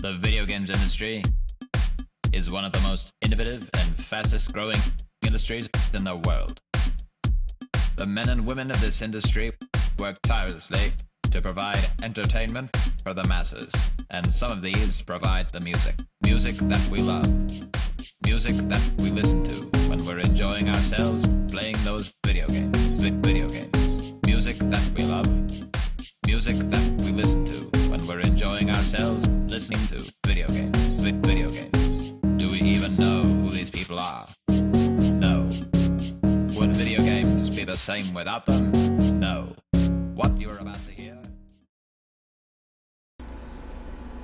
The video games industry is one of the most innovative and fastest growing industries in the world. The men and women of this industry work tirelessly to provide entertainment for the masses, and some of these provide the music. Music that we love. Music that we listen to when we're enjoying ourselves playing those video games. Video games. Music that we love. Music that we listen to when we're enjoying ourselves listening to video games. Video games. Do we even know who these people are? No. Would video games be the same without them? No. What you're about to hear.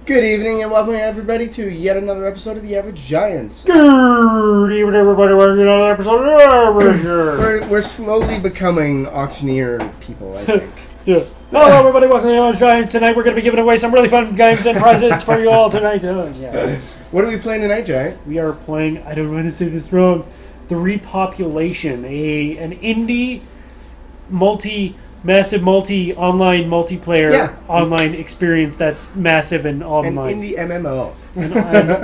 Good evening and welcome everybody to yet another episode of The Average Giants. Good evening everybody, welcome to another episode of The Average Giants. We're slowly becoming auctioneer people, I think. Yeah. Hello everybody, welcome to The Average Giants. Tonight we're going to be giving away some really fun games and prizes for you all tonight. Yeah. What are we playing tonight, Giant? We are playing, I don't want to say this wrong, The Repopulation, an indie massive online multiplayer online experience that's massive and online. An indie MMO.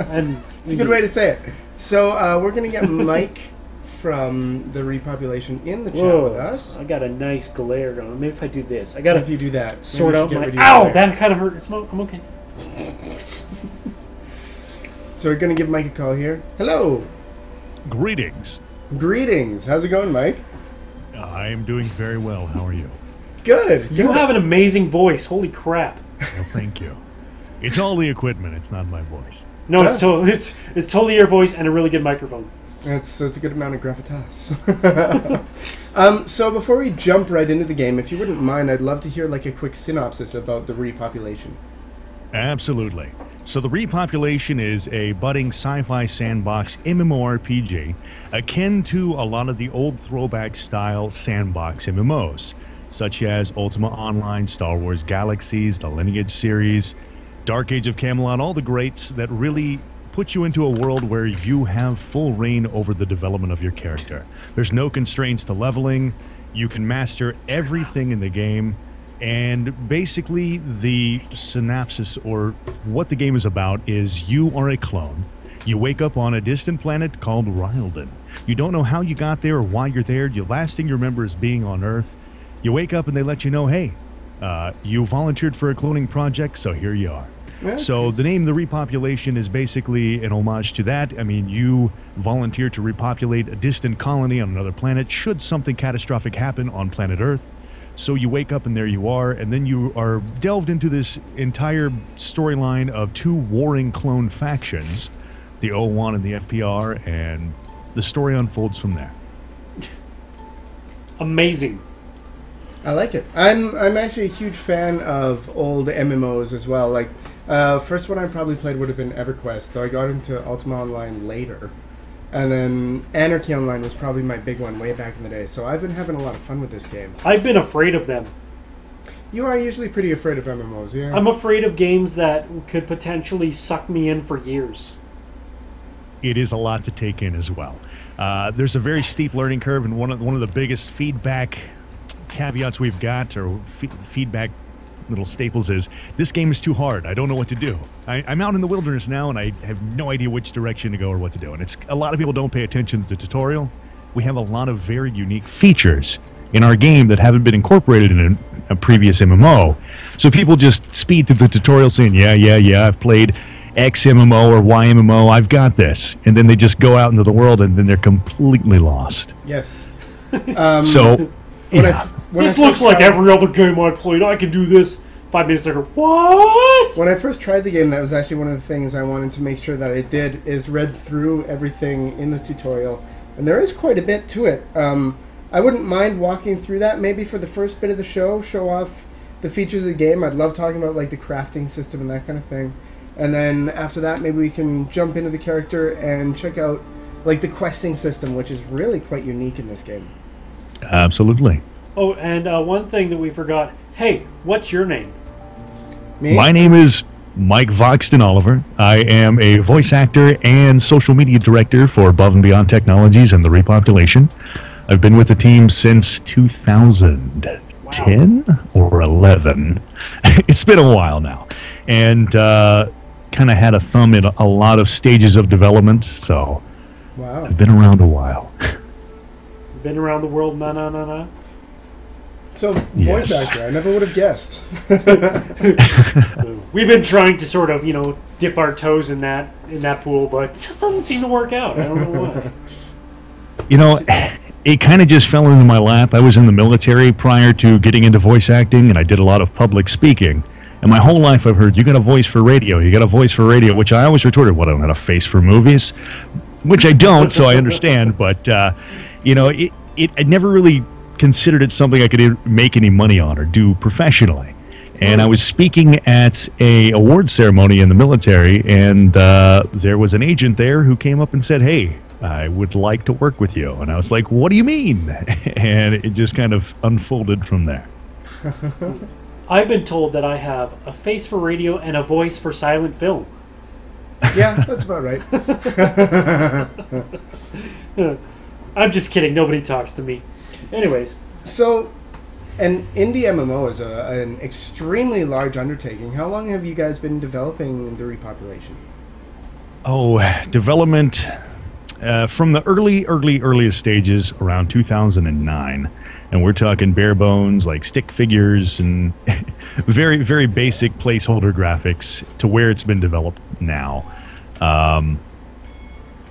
and it's a good way to say it. So we're going to get Mike from The Repopulation in the chat with us. I got a nice glare going. Maybe if I do this. I got to if you do that, sort out my... Ow! That kind of hurt. I'm okay. So we're going to give Mike a call here. Hello. Greetings. Greetings. How's it going, Mike? I'm doing very well. How are you? Good. You have an amazing voice. Holy crap. Well, thank you. It's all the equipment. It's not my voice. No, it's totally your voice and a really good microphone. That's a good amount of gravitas. So before we jump right into the game, if you wouldn't mind, I'd love to hear like a quick synopsis about The Repopulation. Absolutely. So The Repopulation is a budding sci-fi sandbox MMORPG akin to a lot of the old throwback style sandbox MMOs, such as Ultima Online, Star Wars Galaxies, the Lineage series, Dark Age of Camelot, all the greats that really put you into a world where you have full reign over the development of your character. There's no constraints to leveling. You can master everything in the game. And basically the synopsis or what the game is about is you are a clone. You wake up on a distant planet called Rylden. You don't know how you got there or why you're there. The last thing you remember is being on Earth. You wake up and they let you know, hey, you volunteered for a cloning project, so here you are. Okay. So the name The Repopulation is basically an homage to that. I mean, you volunteer to repopulate a distant colony on another planet should something catastrophic happen on planet Earth. So you wake up and there you are, and then you are delved into this entire storyline of two warring clone factions, the O1 and the FPR, and the story unfolds from there. Amazing. I like it. I'm actually a huge fan of old MMOs as well. Like, first one I probably played would have been EverQuest, though I got into Ultima Online later. And then Anarchy Online was probably my big one way back in the day. So I've been having a lot of fun with this game. I've been afraid of them. You are usually pretty afraid of MMOs, yeah? I'm afraid of games that could potentially suck me in for years. It is a lot to take in as well. There's a very steep learning curve, and one of the biggest feedback caveats we've got, or feedback little staples, is this game is too hard. I don't know what to do. I'm out in the wilderness now, and I have no idea which direction to go or what to do. And a lot of people don't pay attention to the tutorial. We have a lot of very unique features in our game that haven't been incorporated in a previous MMO. So people just speed through the tutorial saying, yeah, I've played X MMO or Y MMO, I've got this. And then they just go out into the world, and then they're completely lost. Yes. This looks like every other game I played. I can do this. 5 minutes later, what? When I first tried the game, that was actually one of the things I wanted to make sure that I did, is read through everything in the tutorial. And there is quite a bit to it. I wouldn't mind walking through that, maybe for the first bit of the show off the features of the game. I'd love talking about like the crafting system and that kind of thing. And then after that, maybe we can jump into the character and check out like the questing system, which is really quite unique in this game. Absolutely. Oh, and one thing that we forgot. Hey, what's your name? Me? My name is Mike Voxton Oliver. I am a voice actor and social media director for Above and Beyond Technologies and The Repopulation. I've been with the team since 2010 or 11. It's been a while now. And kind of had a thumb in a lot of stages of development, so Wow. I've been around a while. Been around the world, na. So, voice Yes. actor, I never would have guessed. We've been trying to sort of, dip our toes in that pool, but it just doesn't seem to work out. I don't know why. It kind of just fell into my lap. I was in the military prior to getting into voice acting, and I did a lot of public speaking. And my whole life I've heard, you got a voice for radio, which I always retorted, what, I don't have a face for movies? Which I don't, so I understand. But, I never really considered it something I could make any money on or do professionally. And I was speaking at a award ceremony in the military, and there was an agent there who came up and said, "Hey, I would like to work with you." And I was like, "What do you mean?" And it just kind of unfolded from there. I've been told that I have a face for radio and a voice for silent film. Yeah, that's about right. I'm just kidding. Nobody talks to me. Anyways. So, an indie MMO is an extremely large undertaking. How long have you guys been developing the Repopulation? Oh, development from the earliest stages around 2009. And we're talking bare bones, like stick figures and very, very basic placeholder graphics to where it's been developed now.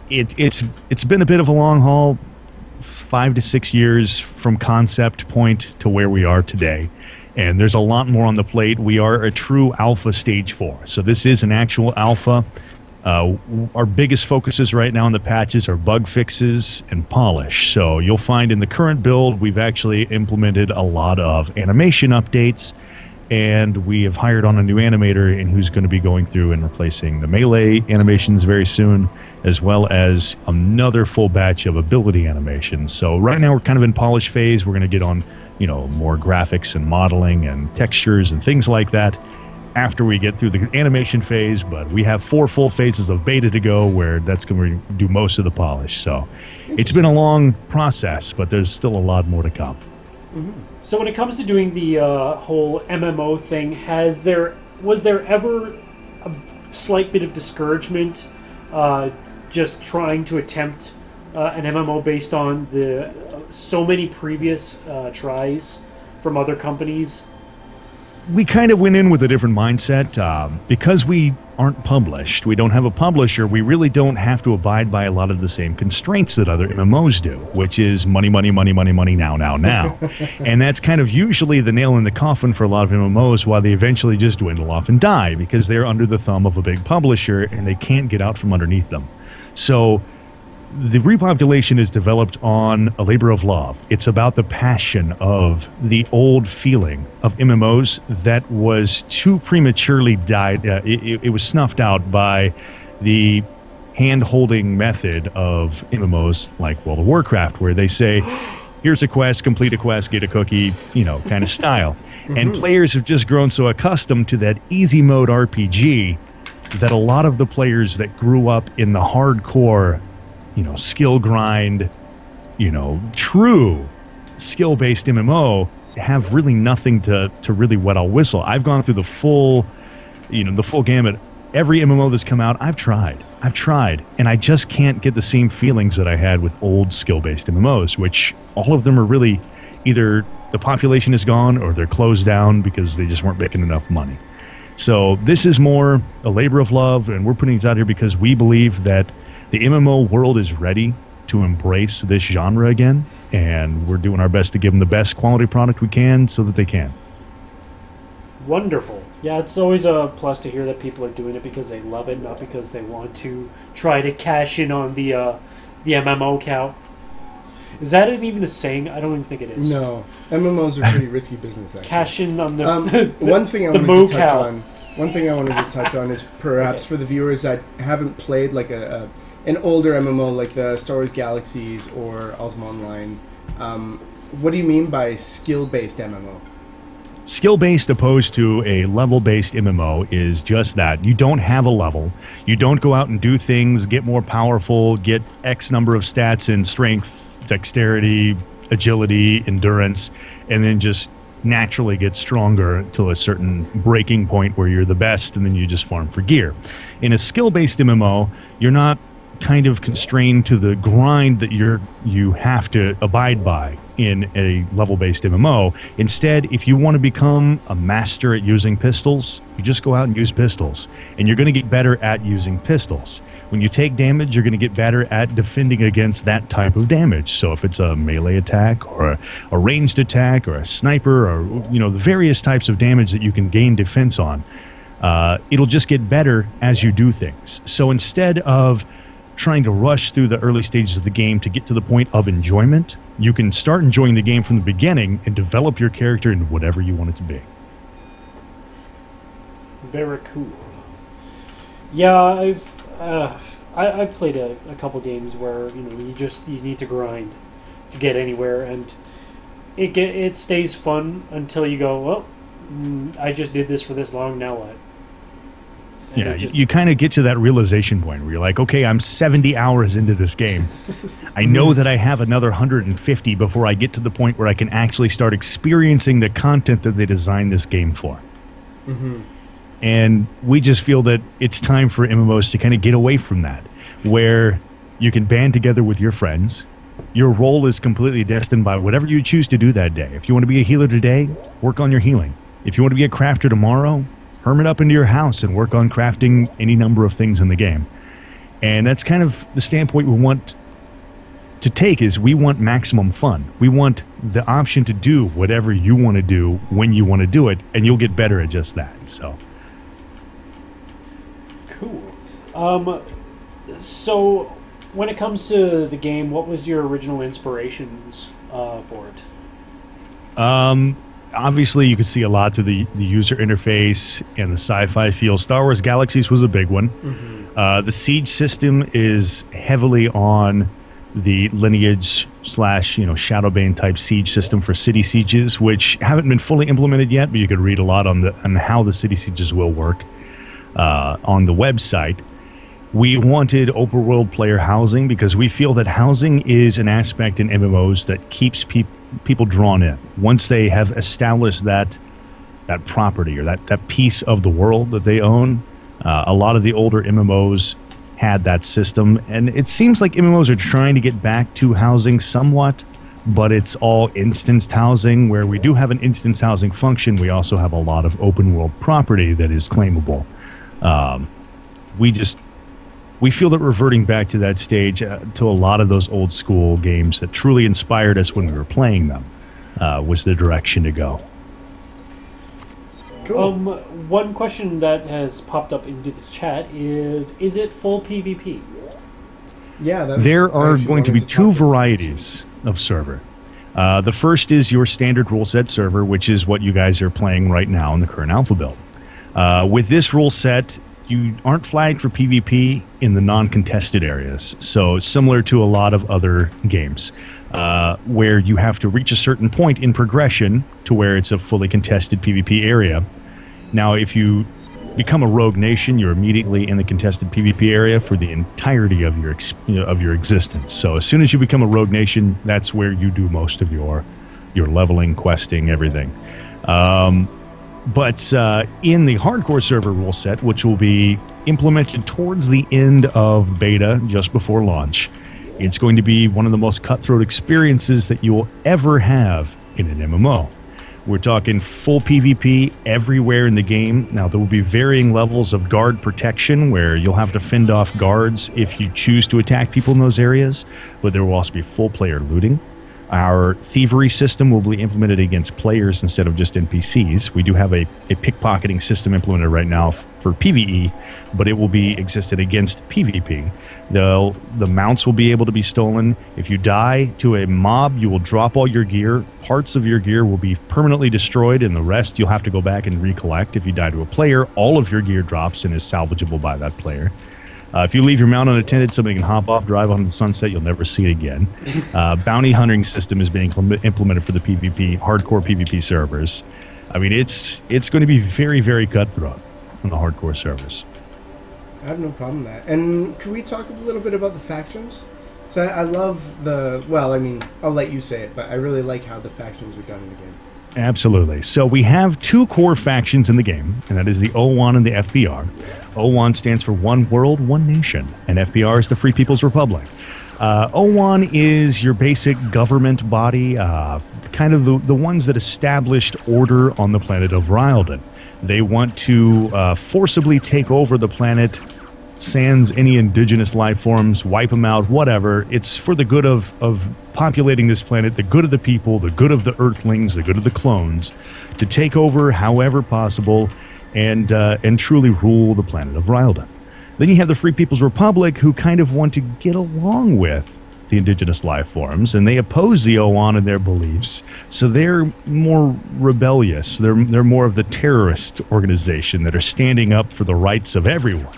It's been a bit of a long haul, 5 to 6 years from concept point to where we are today. And there's a lot more on the plate. We are a true alpha stage 4. So this is an actual alpha. Our biggest focuses right now on the patches are bug fixes and polish. So you'll find in the current build, we've actually implemented a lot of animation updates, and we have hired on a new animator and who's going to be going through and replacing the melee animations very soon, as well as another full batch of ability animations. So right now we're kind of in polish phase. We're going to get on, more graphics and modeling and textures and things like that after we get through the animation phase, but we have 4 full phases of beta to go where that's going to do most of the polish. So it's been a long process, but there's still a lot more to come. Mm-hmm. So when it comes to doing the whole MMO thing, was there ever a slight bit of discouragement just trying to attempt an MMO based on the so many previous tries from other companies? We kind of went in with a different mindset. Because we aren't published, we don't have a publisher, we really don't have to abide by a lot of the same constraints that other MMOs do, which is money, now. And that's kind of usually the nail in the coffin for a lot of MMOs, while they eventually just dwindle off and die because they're under the thumb of a big publisher and they can't get out from underneath them. So the Repopulation is developed on a labor of love. It's about the passion of the old feeling of MMOs that was too prematurely died. It was snuffed out by the hand-holding method of MMOs like World of Warcraft, where they say, here's a quest, complete a quest, get a cookie, kind of style. Mm-hmm. And players have just grown so accustomed to that easy mode RPG that a lot of the players that grew up in the hardcore skill grind, true skill-based MMO have really nothing to really wet our whistle. I've gone through the full gamut. Every MMO that's come out, I've tried, and I just can't get the same feelings that I had with old skill-based MMOs, which all of them are really either the population is gone or they're closed down because they just weren't making enough money. So this is more a labor of love, and we're putting this out here because we believe that the MMO world is ready to embrace this genre again, and we're doing our best to give them the best quality product we can so that they can. Wonderful. Yeah, it's always a plus to hear that people are doing it because they love it, not because they want to try to cash in on the MMO cow. Is that even a saying? I don't even think it is. No. MMOs are pretty risky business, actually. Cash in on the one thing I wanted to touch on. One thing I wanted to touch on is perhaps for the viewers that haven't played like an older MMO like the Star Wars Galaxies or Ultima Online. What do you mean by skill-based MMO? Skill-based opposed to a level-based MMO is just that. You don't have a level. You don't go out and do things, get more powerful, get X number of stats in strength, dexterity, agility, endurance, and then just naturally get stronger to a certain breaking point where you're the best, and then you just farm for gear. In a skill-based MMO, you're not kind of constrained to the grind that you have to abide by in a level-based MMO. Instead, if you want to become a master at using pistols, you just go out and use pistols, and you're going to get better at using pistols. When you take damage, you're going to get better at defending against that type of damage. So if it's a melee attack or a ranged attack or a sniper, or the various types of damage that you can gain defense on, it'll just get better as you do things. So instead of trying to rush through the early stages of the game to get to the point of enjoyment, you can start enjoying the game from the beginning and develop your character into whatever you want it to be. Very cool. Yeah, I've played a couple games where you need to grind to get anywhere, and it stays fun until you go, well, I just did this for this long, now what? Yeah, you kind of get to that realization point where you're like, okay, I'm 70 hours into this game. I know that I have another 150 before I get to the point where I can actually start experiencing the content that they designed this game for. Mm-hmm. And we just feel that it's time for MMOs to kind of get away from that, where you can band together with your friends. Your role is completely destined by whatever you choose to do that day. If you want to be a healer today, work on your healing. If you want to be a crafter tomorrow, hermit up into your house and work on crafting any number of things in the game. And that's kind of the standpoint we want to take, is we want maximum fun. We want the option to do whatever you want to do when you want to do it, and you'll get better at just that. So cool. So when it comes to the game, what was your original inspirations for it? Obviously, you can see a lot through the user interface and the sci-fi feel. Star Wars Galaxies was a big one. Mm-hmm. The Siege system is heavily on the lineage / Shadowbane type siege system for city sieges, which haven't been fully implemented yet, but you could read a lot on how the city sieges will work on the website. We wanted open world player housing because we feel that housing is an aspect in MMOs that keeps people drawn in. Once they have established that property or that piece of the world that they own, a lot of the older MMOs had that system, and it seems like MMOs are trying to get back to housing somewhat, but it's all instanced housing. Where we do have an instance housing function, we also have a lot of open world property that is claimable. We feel that reverting back to that stage, to a lot of those old school games that truly inspired us when we were playing them, was the direction to go. Cool. One question that has popped up into the chat is it full PvP? Yeah, there are going to be two varieties of server. The first is your standard rule set server, which is what you guys are playing right now in the current alpha build. With this rule set, you aren't flagged for PvP in the non-contested areas. So similar to a lot of other games, where you have to reach a certain point in progression to where it's a fully contested PvP area. Now, if you become a rogue nation, you're immediately in the contested PvP area for the entirety of your existence. So as soon as you become a rogue nation, that's where you do most of your leveling, questing, everything. But in the hardcore server rule set, which will be implemented towards the end of beta, just before launch, it's going to be one of the most cutthroat experiences that you will ever have in an MMO. We're talking full PvP everywhere in the game. Now, there will be varying levels of guard protection, where you'll have to fend off guards if you choose to attack people in those areas, but there will also be full player looting. Our thievery system will be implemented against players instead of just NPCs. We do have a pickpocketing system implemented right now for PvE, but it will be existed against PvP. The mounts will be able to be stolen. If you die to a mob, you will drop all your gear. Parts of your gear will be permanently destroyed, and the rest you'll have to go back and recollect. If you die to a player, all of your gear drops and is salvageable by that player. If you leave your mount unattended, somebody can hop off, drive on the sunset, you'll never see it again. Bounty hunting system is being implemented for the PvP, hardcore PvP servers. I mean, it's going to be very, very cutthroat on the hardcore servers. I have no problem with that. And can we talk a little bit about the factions? So I love I'll let you say it, but I really like how the factions are done in the game. Absolutely. So we have two core factions in the game, and that is the O1 and the FPR. O1 stands for One World, One Nation, and FPR is the Free People's Republic. O1 is your basic government body, kind of the ones that established order on the planet of Ryalden. They want to forcibly take over the planet, sans any indigenous life forms, wipe them out, whatever. It's for the good of populating this planet, the good of the people, the good of the Earthlings, the good of the clones, to take over however possible and truly rule the planet of Ryalden. Then you have the Free People's Republic, who kind of want to get along with the indigenous life forms, and they oppose the O1 and their beliefs. So they're more rebellious. They're more of the terrorist organization that are standing up for the rights of everyone.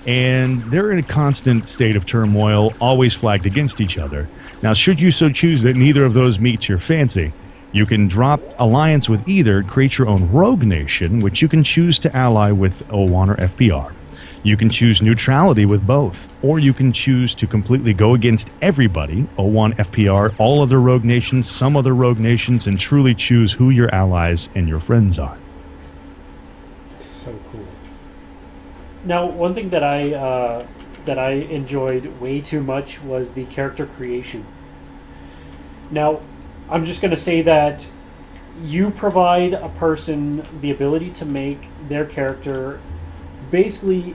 And they're in a constant state of turmoil, always flagged against each other. Now, should you so choose that neither of those meets your fancy, you can drop alliance with either, create your own rogue nation, which you can choose to ally with O1 or FPR. You can choose neutrality with both, or you can choose to completely go against everybody, O1, FPR, all other rogue nations, some other rogue nations, and truly choose who your allies and your friends are. So cool. Now, one thing that I enjoyed way too much was the character creation. Now, I'm just going to say that you provide a person the ability to make their character basically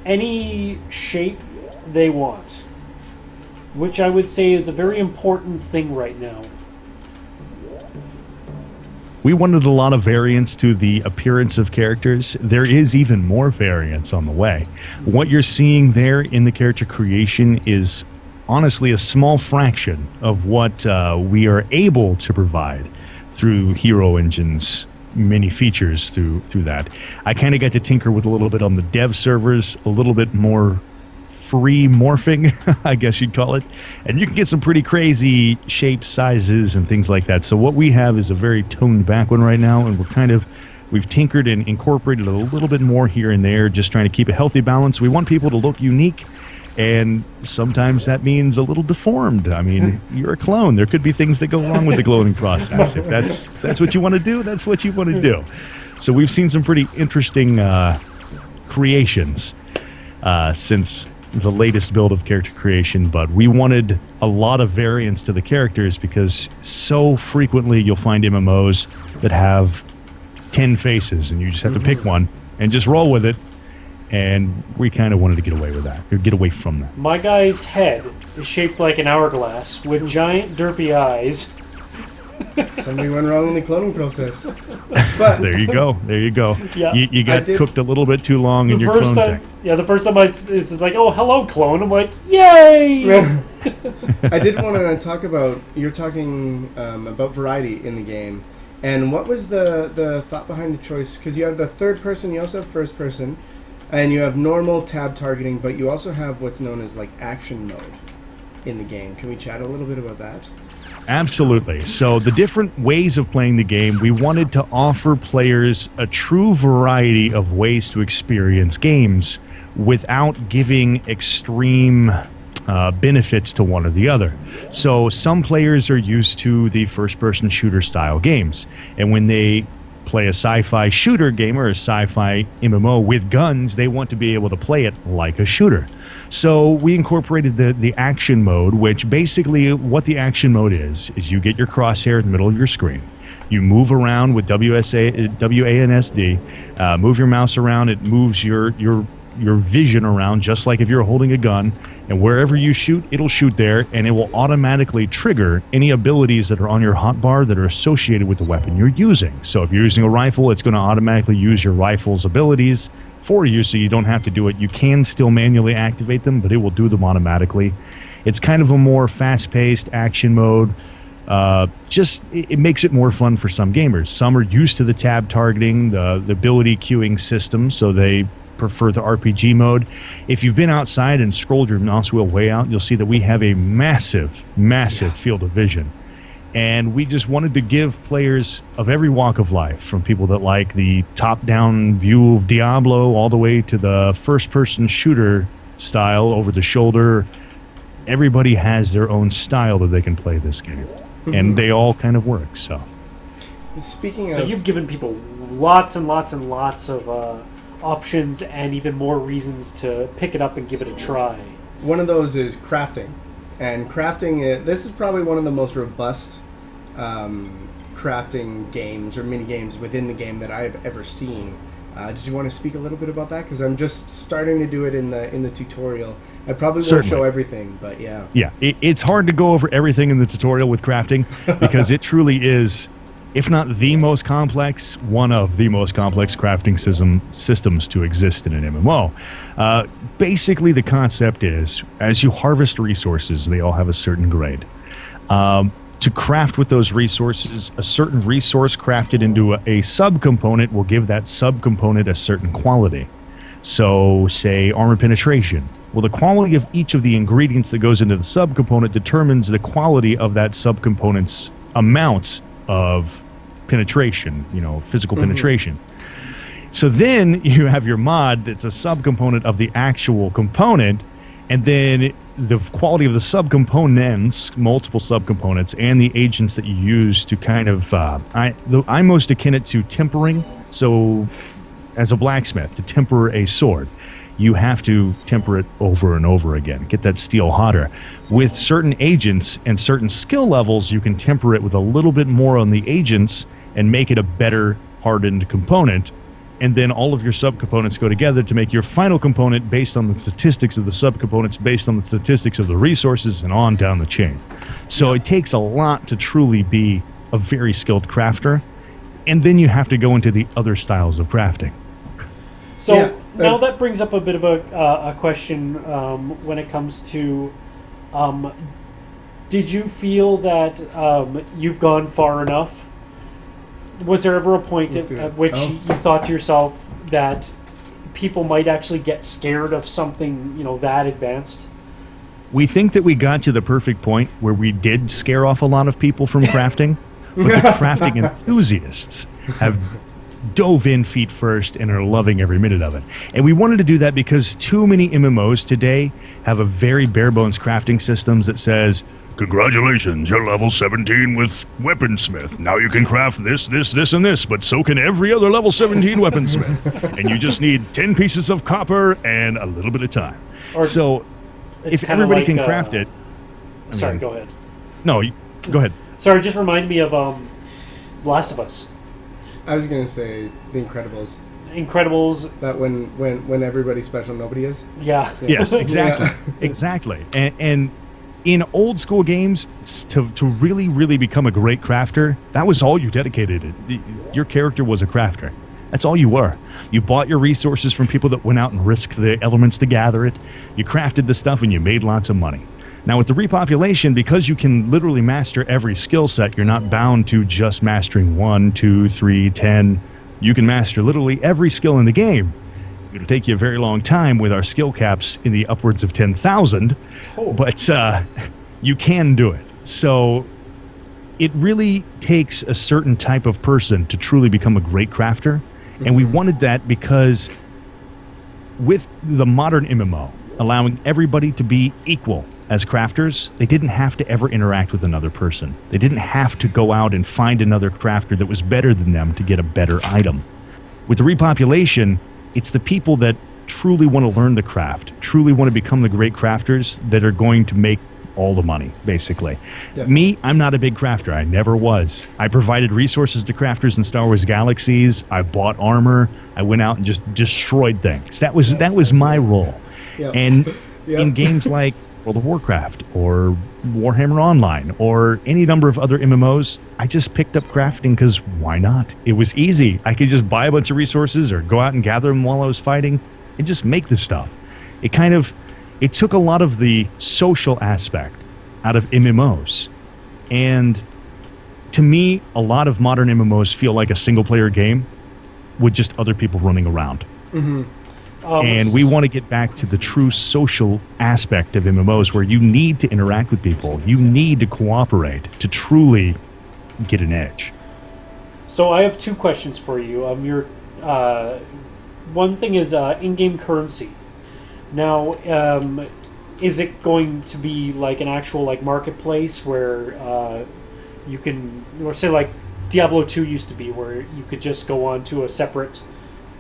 any shape they want, which I would say is a very important thing right now. We wanted a lot of variance to the appearance of characters. There is even more variance on the way. What you're seeing there in the character creation is honestly a small fraction of what we are able to provide through Hero Engine's many features through that. I kind of got to tinker with a little bit on the dev servers, a little bit more free morphing, I guess you'd call it. And you can get some pretty crazy shapes, sizes, and things like that. So what we have is a very toned back one right now, and we've tinkered and incorporated a little bit more here and there, just trying to keep a healthy balance. We want people to look unique, and sometimes that means a little deformed. I mean, you're a clone. There could be things that go wrong with the cloning process. If that's what you want to do, that's what you want to do. So we've seen some pretty interesting creations since the latest build of character creation, but we wanted a lot of variance to the characters because so frequently you'll find MMOs that have 10 faces and you just have to pick one and just roll with it. And we kind of wanted to get away with that, or get away from that. My guy's head is shaped like an hourglass with giant derpy eyes. Somebody went wrong in the cloning process. But there you go. There you go. Yeah. You got cooked a little bit too long in your clone tech. Yeah, the first time it's like, oh, hello, clone. I'm like, yay! I did want to talk about, you're talking about variety in the game. And what was the thought behind the choice? Because you have the third person, you also have first person. And you have normal tab targeting, but you also have what's known as like action mode in the game. Can we chat a little bit about that? Absolutely. So the different ways of playing the game, we wanted to offer players a true variety of ways to experience games without giving extreme benefits to one or the other. So some players are used to the first-person shooter style games, and when they play a sci-fi shooter game or a sci-fi MMO with guns, they want to be able to play it like a shooter. So we incorporated the action mode, which basically what the action mode is you get your crosshair in the middle of your screen. You move around with WASD, move your mouse around, it moves your vision around just like if you're holding a gun, and wherever you shoot, it'll shoot there, and it will automatically trigger any abilities that are on your hotbar that are associated with the weapon you're using. So if you're using a rifle, it's going to automatically use your rifle's abilities for you, so you don't have to do it. You can still manually activate them, but it will do them automatically. It's kind of a more fast-paced action mode. It makes it more fun for some gamers. Some are used to the tab targeting, the ability queuing system, so they prefer the RPG mode. If you've been outside and scrolled your mouse wheel way out, you'll see that we have a massive field of vision. And we just wanted to give players of every walk of life, from people that like the top-down view of Diablo all the way to the first-person shooter style over the shoulder. Everybody has their own style that they can play this game. And they all kind of work, so. Speaking So of, you've given people lots and lots and lots of options and even more reasons to pick it up and give it a try. one of those is crafting, and crafting. This is probably one of the most robust crafting games or mini games within the game that I've ever seen. Did you want to speak a little bit about that? Because I'm just starting to do it in the tutorial. I probably won't show everything, but yeah. Yeah, it's hard to go over everything in the tutorial with crafting because it truly is, if not the most complex, one of the most complex crafting systems to exist in an MMO. Basically, the concept is, as you harvest resources, they all have a certain grade. To craft with those resources, a certain resource crafted into a subcomponent will give that subcomponent a certain quality. So, say, armor penetration. Well, the quality of each of the ingredients that goes into the subcomponent determines the quality of that subcomponent's amounts of penetration, physical penetration. So then you have your mod that's a subcomponent of the actual component, and then the quality of the subcomponents, multiple subcomponents, and the agents that you use to kind of, I most akin it to tempering. So as a blacksmith, to temper a sword, you have to temper it over and over again, get that steel hotter. With certain agents and certain skill levels, you can temper it with a little bit more on the agents and make it a better hardened component. And then all of your subcomponents go together to make your final component based on the statistics of the subcomponents, based on the statistics of the resources, and on down the chain. So it takes a lot to truly be a very skilled crafter. And then you have to go into the other styles of crafting. So now that brings up a bit of a question when it comes to, did you feel that you've gone far enough? Was there ever a point at which you thought to yourself that people might actually get scared of something, that advanced? We think that we got to the perfect point where we did scare off a lot of people from crafting, but the crafting enthusiasts have dove in feet first and are loving every minute of it. And we wanted to do that because too many MMOs today have a very bare-bones crafting systems that says, congratulations, you're level 17 with Weaponsmith. Now you can craft this, this, this, and this, but so can every other level 17 Weaponsmith. And you just need 10 pieces of copper and a little bit of time. So if everybody can craft it... Sorry, go ahead. No, go ahead. Sorry, it just reminded me of Last of Us. I was going to say The Incredibles. Incredibles. That when everybody's special, nobody is. Yeah. Yes, exactly. Exactly. And in old school games, to really, really become a great crafter, that was all you dedicated it. Your character was a crafter. That's all you were. You bought your resources from people that went out and risked the elements to gather it. You crafted the stuff and you made lots of money. Now with the repopulation, because you can literally master every skill set, you're not bound to just mastering 1, 2, 3, 10. You can master literally every skill in the game. It'll take you a very long time with our skill caps in the upwards of 10,000, but you can do it. So it really takes a certain type of person to truly become a great crafter, and we wanted that because with the modern MMO, allowing everybody to be equal as crafters, they didn't have to ever interact with another person. They didn't have to go out and find another crafter that was better than them to get a better item. With the repopulation, it's the people that truly want to learn the craft, truly want to become the great crafters that are going to make all the money, basically. Definitely. Me, I'm not a big crafter. I never was. I provided resources to crafters in Star Wars Galaxies. I bought armor. I went out and just destroyed things. That was my role. And in games like World of Warcraft or Warhammer Online or any number of other MMOs, I just picked up crafting because why not? It was easy. I could just buy a bunch of resources or go out and gather them while I was fighting and just make this stuff. It took a lot of the social aspect out of MMOs. And to me, a lot of modern MMOs feel like a single-player game with just other people running around. Mm-hmm. And we want to get back to the true social aspect of MMOs where you need to interact with people. You need to cooperate to truly get an edge. So I have two questions for you. One thing is in-game currency. Now, is it going to be like an actual marketplace where you can, or say Diablo 2 used to be, where you could just go on to a separate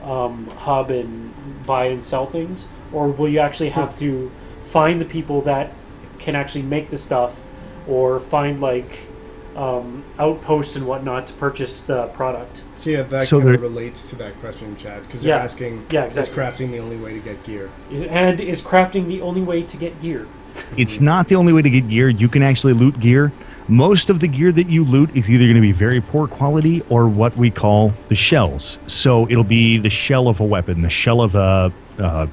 hub and buy and sell things? Or will you actually have to find the people that can actually make the stuff, or find like outposts and whatnot to purchase the product? So yeah, that kind of relates to that question, Chad, because they're asking, exactly. Is crafting the only way to get gear? And is crafting the only way to get gear? It's not the only way to get gear. You can actually loot gear. Most of the gear that you loot is either going to be very poor quality or what we call the shells. So it'll be the shell of a weapon, the shell of a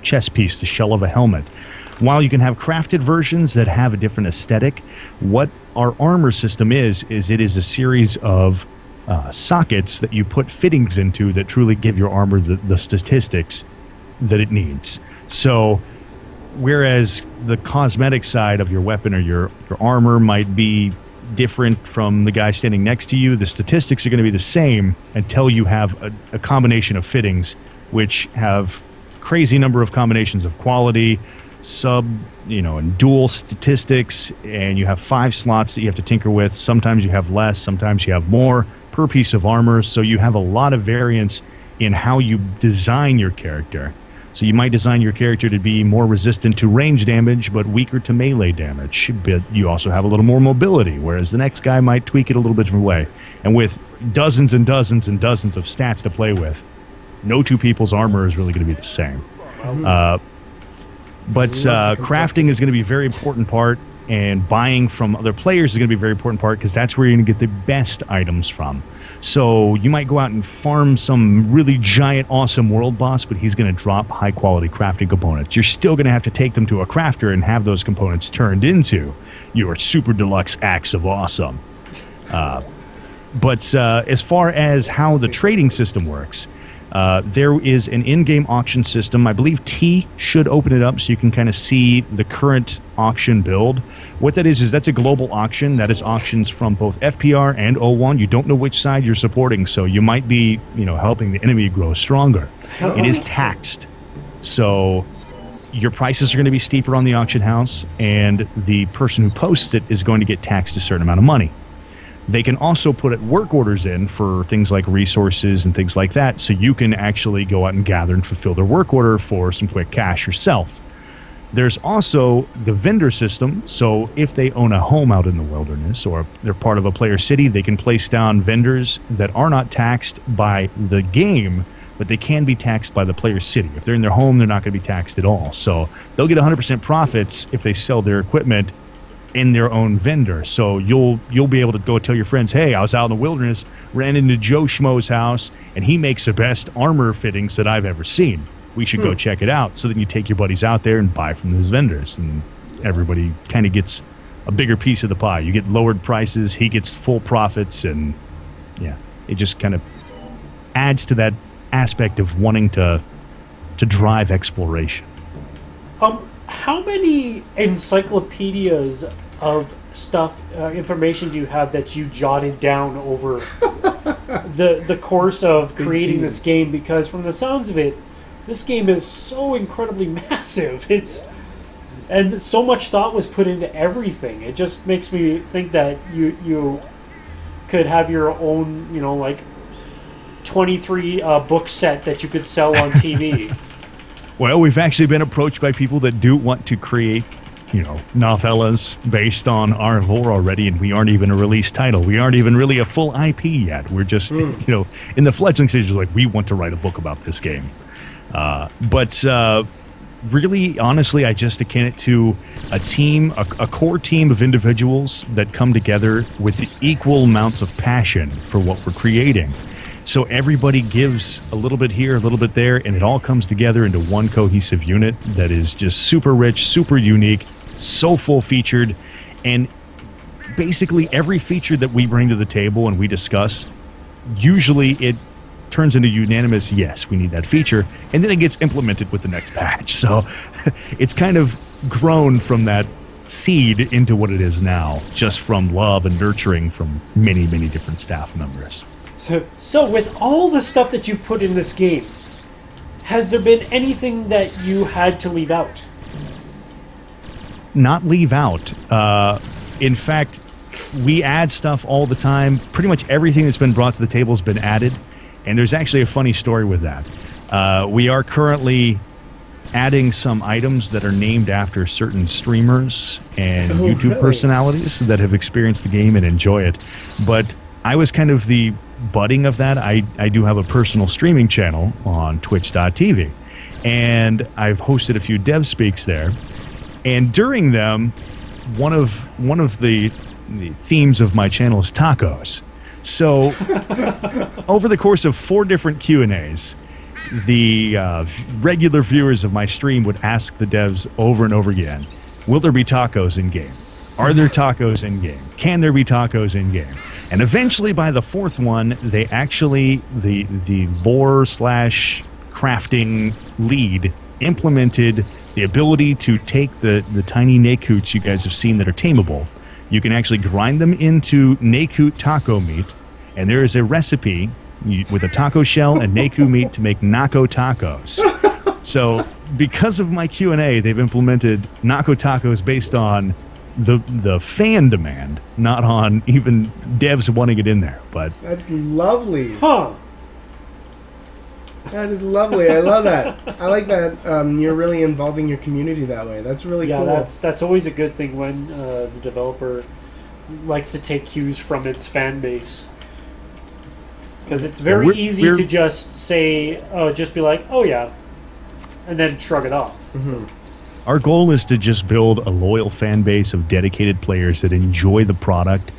chest piece, the shell of a helmet. While you can have crafted versions that have a different aesthetic, what our armor system is it is a series of sockets that you put fittings into that truly give your armor the statistics that it needs. So whereas the cosmetic side of your weapon or your armor might be different from the guy standing next to you, the statistics are going to be the same until you have a combination of fittings which have crazy number of combinations of quality, and dual statistics, and you have 5 slots that you have to tinker with. Sometimes you have less, sometimes you have more per piece of armor, so you have a lot of variance in how you design your character. So you might design your character to be more resistant to range damage, but weaker to melee damage. But you also have a little more mobility, whereas the next guy might tweak it a little bit different way. And with dozens and dozens and dozens of stats to play with, no two people's armor is really going to be the same. But crafting is going to be a very important part, and buying from other players is going to be a very important part, because that's where you're going to get the best items from. So you might go out and farm some really giant, awesome world boss, but he's going to drop high-quality crafting components. You're still going to have to take them to a crafter and have those components turned into your super deluxe axe of awesome. But as far as how the trading system works, there is an in-game auction system. I believe T should open it up so you can kind of see the current auction build. What that is that's a global auction. That is auctions from both FPR and O1. You don't know which side you're supporting, so you might be, helping the enemy grow stronger. It is taxed. So your prices are going to be steeper on the auction house, and the person who posts it is going to get taxed a certain amount of money. They can also put work orders in for things like resources and things like that, so you can actually go out and gather and fulfill their work order for some quick cash yourself. There's also the vendor system, so if they own a home out in the wilderness or they're part of a player city, they can place down vendors that are not taxed by the game, but they can be taxed by the player city. If they're in their home, they're not going to be taxed at all. So they'll get 100% profits if they sell their equipment in their own vendor. So you'll be able to go tell your friends, hey, I was out in the wilderness, ran into Joe Schmo's house, and he makes the best armor fittings that I've ever seen. We should go check it out. So then you take your buddies out there and buy from those vendors, and everybody kind of gets a bigger piece of the pie. You get lowered prices, he gets full profits, and yeah, it just kind of adds to that aspect of wanting to drive exploration. How many encyclopedias of stuff, information do you have that you jotted down over the course of creating this game? Because from the sounds of it, this game is so incredibly massive. And so much thought was put into everything. It just makes me think that you could have your own, 23 book set that you could sell on TV. Well, we've actually been approached by people that do want to create, novellas based on our lore already, and we aren't even a released title. We aren't even really a full IP yet. We're just, in the fledgling stages, like, we want to write a book about this game. But really, honestly, I just akin it to a team, a core team of individuals that come together with equal amounts of passion for what we're creating. So everybody gives a little bit here, a little bit there, and it all comes together into one cohesive unit that is just super rich, super unique, so full-featured, and basically every feature that we bring to the table and we discuss, usually it turns into unanimous, yes, we need that feature, and then it gets implemented with the next patch. So it's kind of grown from that seed into what it is now, just from love and nurturing from many, many different staff members. So with all the stuff that you put in this game, has there been anything that you had to leave out? Not leave out. In fact, we add stuff all the time. Pretty much everything that's been brought to the table has been added. And there's actually a funny story with that. We are currently adding some items that are named after certain streamers and YouTube personalities that have experienced the game and enjoy it. But I was kind of the budding of that. I do have a personal streaming channel on twitch.tv, and I've hosted a few dev speaks there. And during them, one of the themes of my channel is tacos. So over the course of 4 different Q&As, the regular viewers of my stream would ask the devs over and over again, will there be tacos in game? Are there tacos in game? Can there be tacos in game? And eventually by the 4th one, they actually, the lore / crafting lead implemented the ability to take the tiny Nakoots you guys have seen that are tameable. You can actually grind them into Nakoot taco meat, and there is a recipe with a taco shell and Naku meat to make Nako tacos. So because of my Q&A, they've implemented Nako tacos based on the fan demand, not on even devs wanting it in there. But that's lovely. Huh. That is lovely. I love that. I like that you're really involving your community that way. That's really cool. Yeah, that's always a good thing when the developer likes to take cues from its fan base. Because it's very easy to just say, just be like, oh yeah, and then shrug it off. Mm-hmm. Our goal is to just build a loyal fan base of dedicated players that enjoy the product.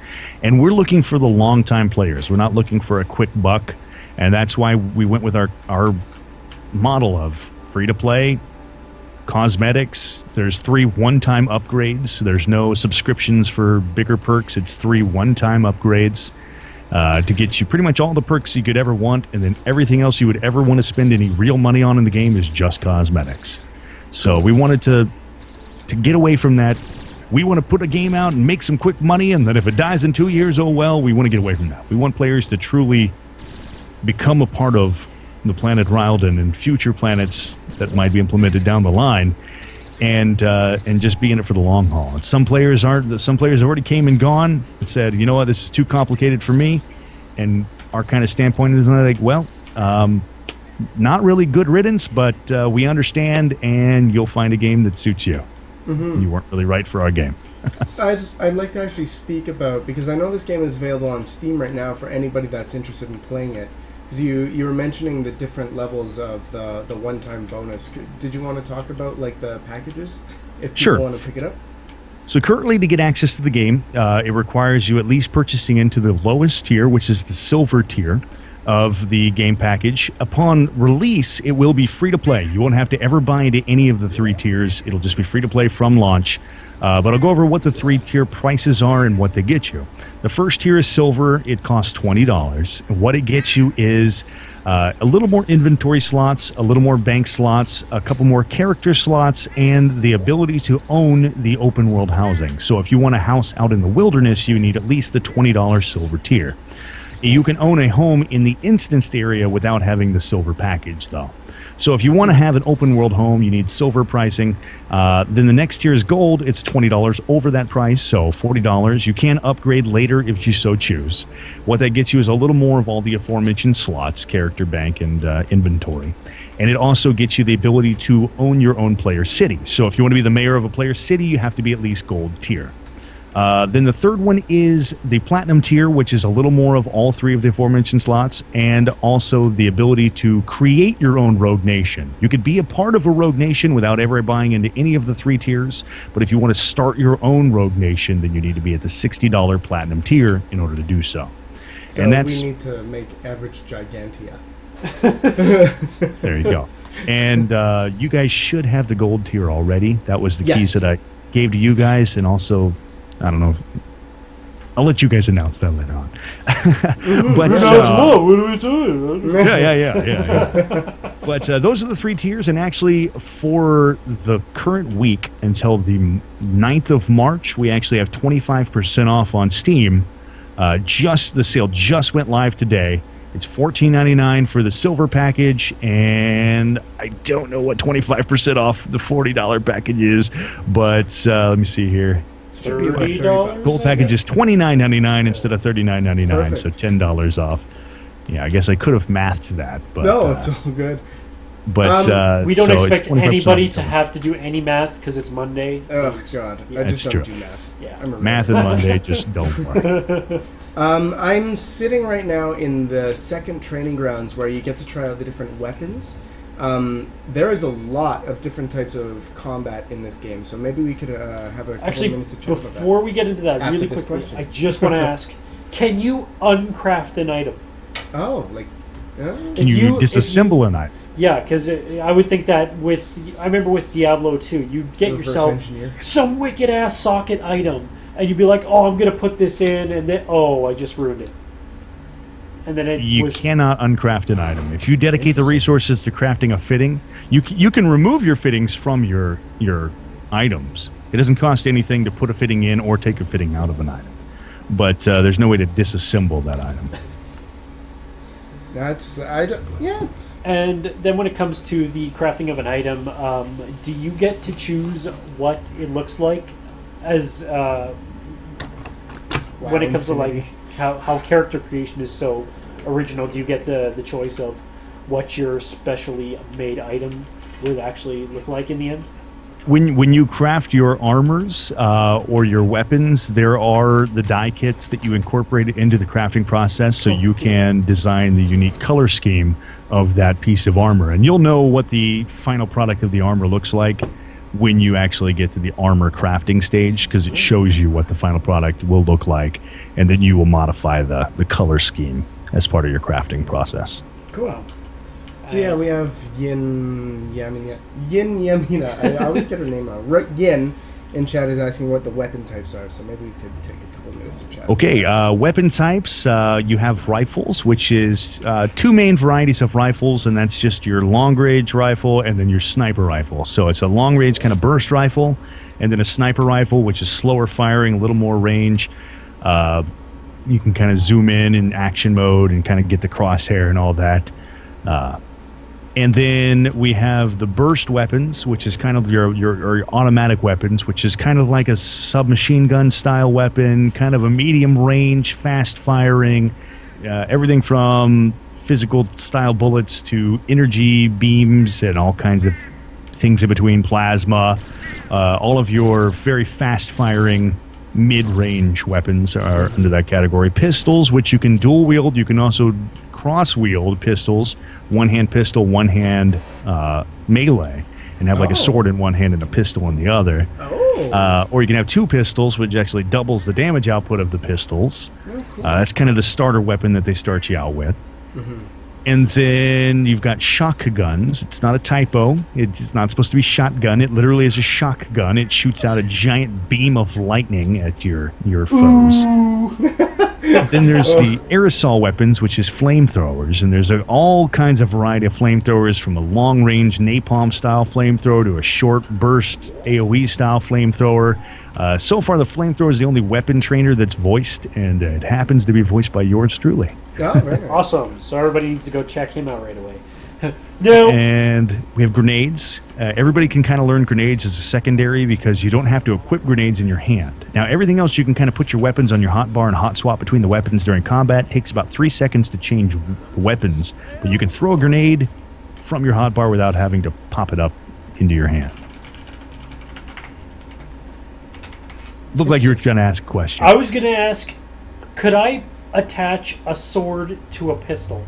And we're looking for the long-time players. We're not looking for a quick buck. And that's why we went with our model of free-to-play, cosmetics. There's 3 one-time upgrades. There's no subscriptions for bigger perks. It's 3 one-time upgrades. To get you pretty much all the perks you could ever want, and then everything else you would ever want to spend any real money on in the game is just cosmetics. So we wanted to get away from that. We want to put a game out and make some quick money, and then if it dies in 2 years, oh well, we want to get away from that. We want players to truly become a part of the planet Rylden and future planets that might be implemented down the line, and just be in it for the long haul. And some players aren't. Some players already came and gone and said, you know what, this is too complicated for me. And our kind of standpoint is like, well, not really good riddance, but we understand, and you'll find a game that suits you. Mm-hmm. You weren't really right for our game. I'd like to actually speak about, because I know this game is available on Steam right now for anybody that's interested in playing it. Because you were mentioning the different levels of the one-time bonus. Did you want to talk about like the packages if people want to pick it up? So currently, to get access to the game, it requires you at least purchasing into the lowest tier, which is the silver tier of the game package. Upon release, it will be free to play. You won't have to ever buy into any of the 3 tiers. It'll just be free to play from launch. But I'll go over what the 3-tier prices are and what they get you. The first tier is silver. It costs $20. What it gets you is a little more inventory slots, a little more bank slots, a couple more character slots, and the ability to own the open world housing. So if you want a house out in the wilderness, you need at least the $20 silver tier. You can own a home in the instanced area without having the silver package, though. So if you want to have an open world home, you need silver pricing. Then the next tier is gold. It's $20 over that price, so $40. You can upgrade later if you so choose. What that gets you is a little more of all the aforementioned slots, character bank, and inventory. And it also gets you the ability to own your own player city. So if you want to be the mayor of a player city, you have to be at least gold tier. Then the third one is the platinum tier, which is a little more of all 3 of the aforementioned slots, and also the ability to create your own rogue nation. You could be a part of a rogue nation without ever buying into any of the 3 tiers, but if you want to start your own rogue nation, then you need to be at the $60 platinum tier in order to do so. So and that's, we need to make average Gigantia. There you go. And you guys should have the gold tier already. That was the keys that I gave to you guys, and also, I don't know. I'll let you guys announce that later on. But what are we doing? Yeah. But those are the 3 tiers, and actually for the current week until the 9th of March, we actually have 25% off on Steam. Just the sale just went live today. It's $14.99 for the silver package, and I don't know what 25% off the $40 package is, but let me see here. Should be about $30. Gold package is $29.99 instead of $39.99, so Perfect. $10 off. Yeah, I guess I could have mathed that, but No, it's all good. but We don't so it's expect 25% anybody off. to have to do any math because it's Monday. Oh God, I That's just don't true. do math. Yeah. I'm a Math and Monday, just don't worry. I'm sitting right now in the second training grounds where you get to try out the different weapons. There is a lot of different types of combat in this game, so maybe we could have a couple Actually, of minutes to chat about before we get into that, After really this quickly, question. I just want to ask: can you uncraft an item? that. Oh, like, Can If you you- disassemble a knife? Yeah, because I would think that I remember with Diablo 2, you'd get reverse yourself engineer. some wicked ass socket item, and you'd be like, "Oh, I'm gonna put this in," and then, "Oh, I just ruined it." And then it You was cannot uncraft an item. If you dedicate the resources to crafting a fitting, you can remove your fittings from your items. It doesn't cost anything to put a fitting in or take a fitting out of an item. But there's no way to disassemble that item. Yeah. And then when it comes to the crafting of an item, do you get to choose what it looks like as when it comes to like how character creation is so original? Do you get the choice of what your specially made item would actually look like in the end? When you craft your armors or your weapons, there are the die kits that you incorporate into the crafting process, so you can design the unique color scheme of that piece of armor. And you'll know what the final product of the armor looks like when you actually get to the armor crafting stage, because it shows you what the final product will look like, and then you will modify the color scheme as part of your crafting process. Cool. So yeah, we have Yin Yamina. I always get her name wrong. Yin in chat is asking what the weapon types are, so maybe we could take a couple of minutes to chat. Okay, weapon types. You have rifles, which is two main varieties of rifles, and that's just your long-range rifle and then your sniper rifle. So it's a long-range kind of burst rifle, and then a sniper rifle, which is slower firing, a little more range. You can kind of zoom in action mode and kind of get the crosshair and all that. And then we have the burst weapons, which is kind of your automatic weapons, which is kind of like a submachine gun style weapon, kind of a medium range, fast firing, everything from physical style bullets to energy beams and all kinds of things in between, plasma. All of your very fast firing mid-range weapons are under that category. Pistols, which you can dual wield. You can also cross-wield pistols, one-hand pistol, one-hand melee, and have like a sword in one hand and a pistol in the other. Or you can have two pistols, which actually doubles the damage output of the pistols. That's kind of the starter weapon that they start you out with. And then you've got shotguns. It's not a typo. It's not supposed to be shotgun. It literally is a shotgun. It shoots out a giant beam of lightning at your foes. Then there's the aerosol weapons, which is flamethrowers, and there's all kinds of variety of flamethrowers, from a long-range napalm-style flamethrower to a short burst AoE-style flamethrower. So far, the flamethrower is the only weapon trainer that's voiced, and it happens to be voiced by yours truly. Oh, very nice. Awesome. So everybody needs to go check him out right away. No. And we have grenades. Everybody can kind of learn grenades as a secondary because you don't have to equip grenades in your hand. Now, everything else, you can kind of put your weapons on your hotbar and hot swap between the weapons during combat. It takes about 3 seconds to change weapons, but you can throw a grenade from your hotbar without having to pop it up into your hand. Looked like you were trying to ask a question. I was going to ask, could I attach a sword to a pistol?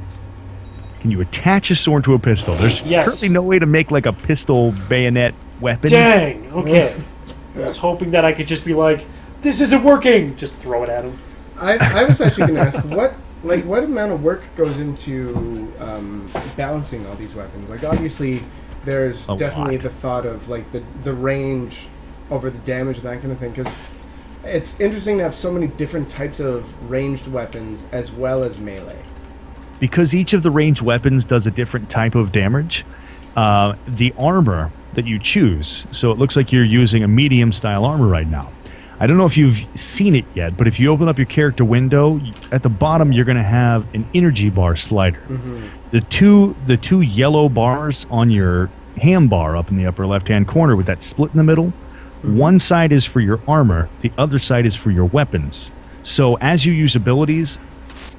Can you attach a sword to a pistol? There's Yes. currently no way to make like a pistol bayonet weapon. Dang. Okay. I was hoping that I could just be like, this isn't working. Just throw it at him. I was actually going to ask what amount of work goes into balancing all these weapons. Like, obviously, there's definitely the thought of like the range over the damage and that kind of thing, because it's interesting to have so many different types of ranged weapons as well as melee. Because each of the ranged weapons does a different type of damage, the armor that you choose, so it looks like you're using a medium style armor right now. I don't know if you've seen it yet, but if you open up your character window, at the bottom you're going to have an energy bar slider. The two yellow bars on your ham bar up in the upper left hand corner with that split in the middle, One side is for your armor, the other side is for your weapons. So as you use abilities,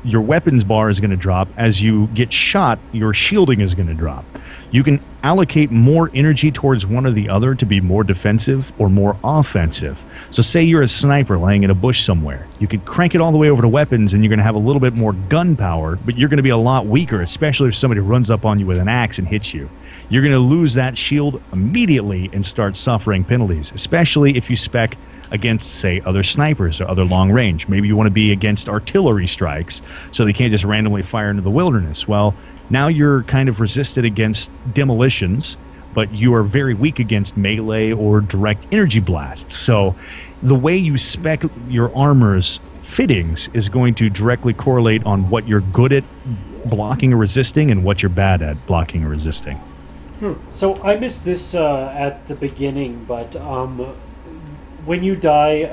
your weapons bar is going to drop. As you get shot, your shielding is going to drop. You can allocate more energy towards one or the other to be more defensive or more offensive. So say you're a sniper laying in a bush somewhere. You could crank it all the way over to weapons and you're going to have a little bit more gun power, but you're going to be a lot weaker, especially if somebody runs up on you with an axe and hits you. You're going to lose that shield immediately and start suffering penalties, especially if you spec against, say, other snipers or other long range. Maybe you want to be against artillery strikes, so they can't just randomly fire into the wilderness. Well, now you're kind of resisted against demolitions, but you are very weak against melee or direct energy blasts. So the way you spec your armor's fittings is going to directly correlate on what you're good at blocking or resisting and what you're bad at blocking or resisting. So I missed this at the beginning, but when you die,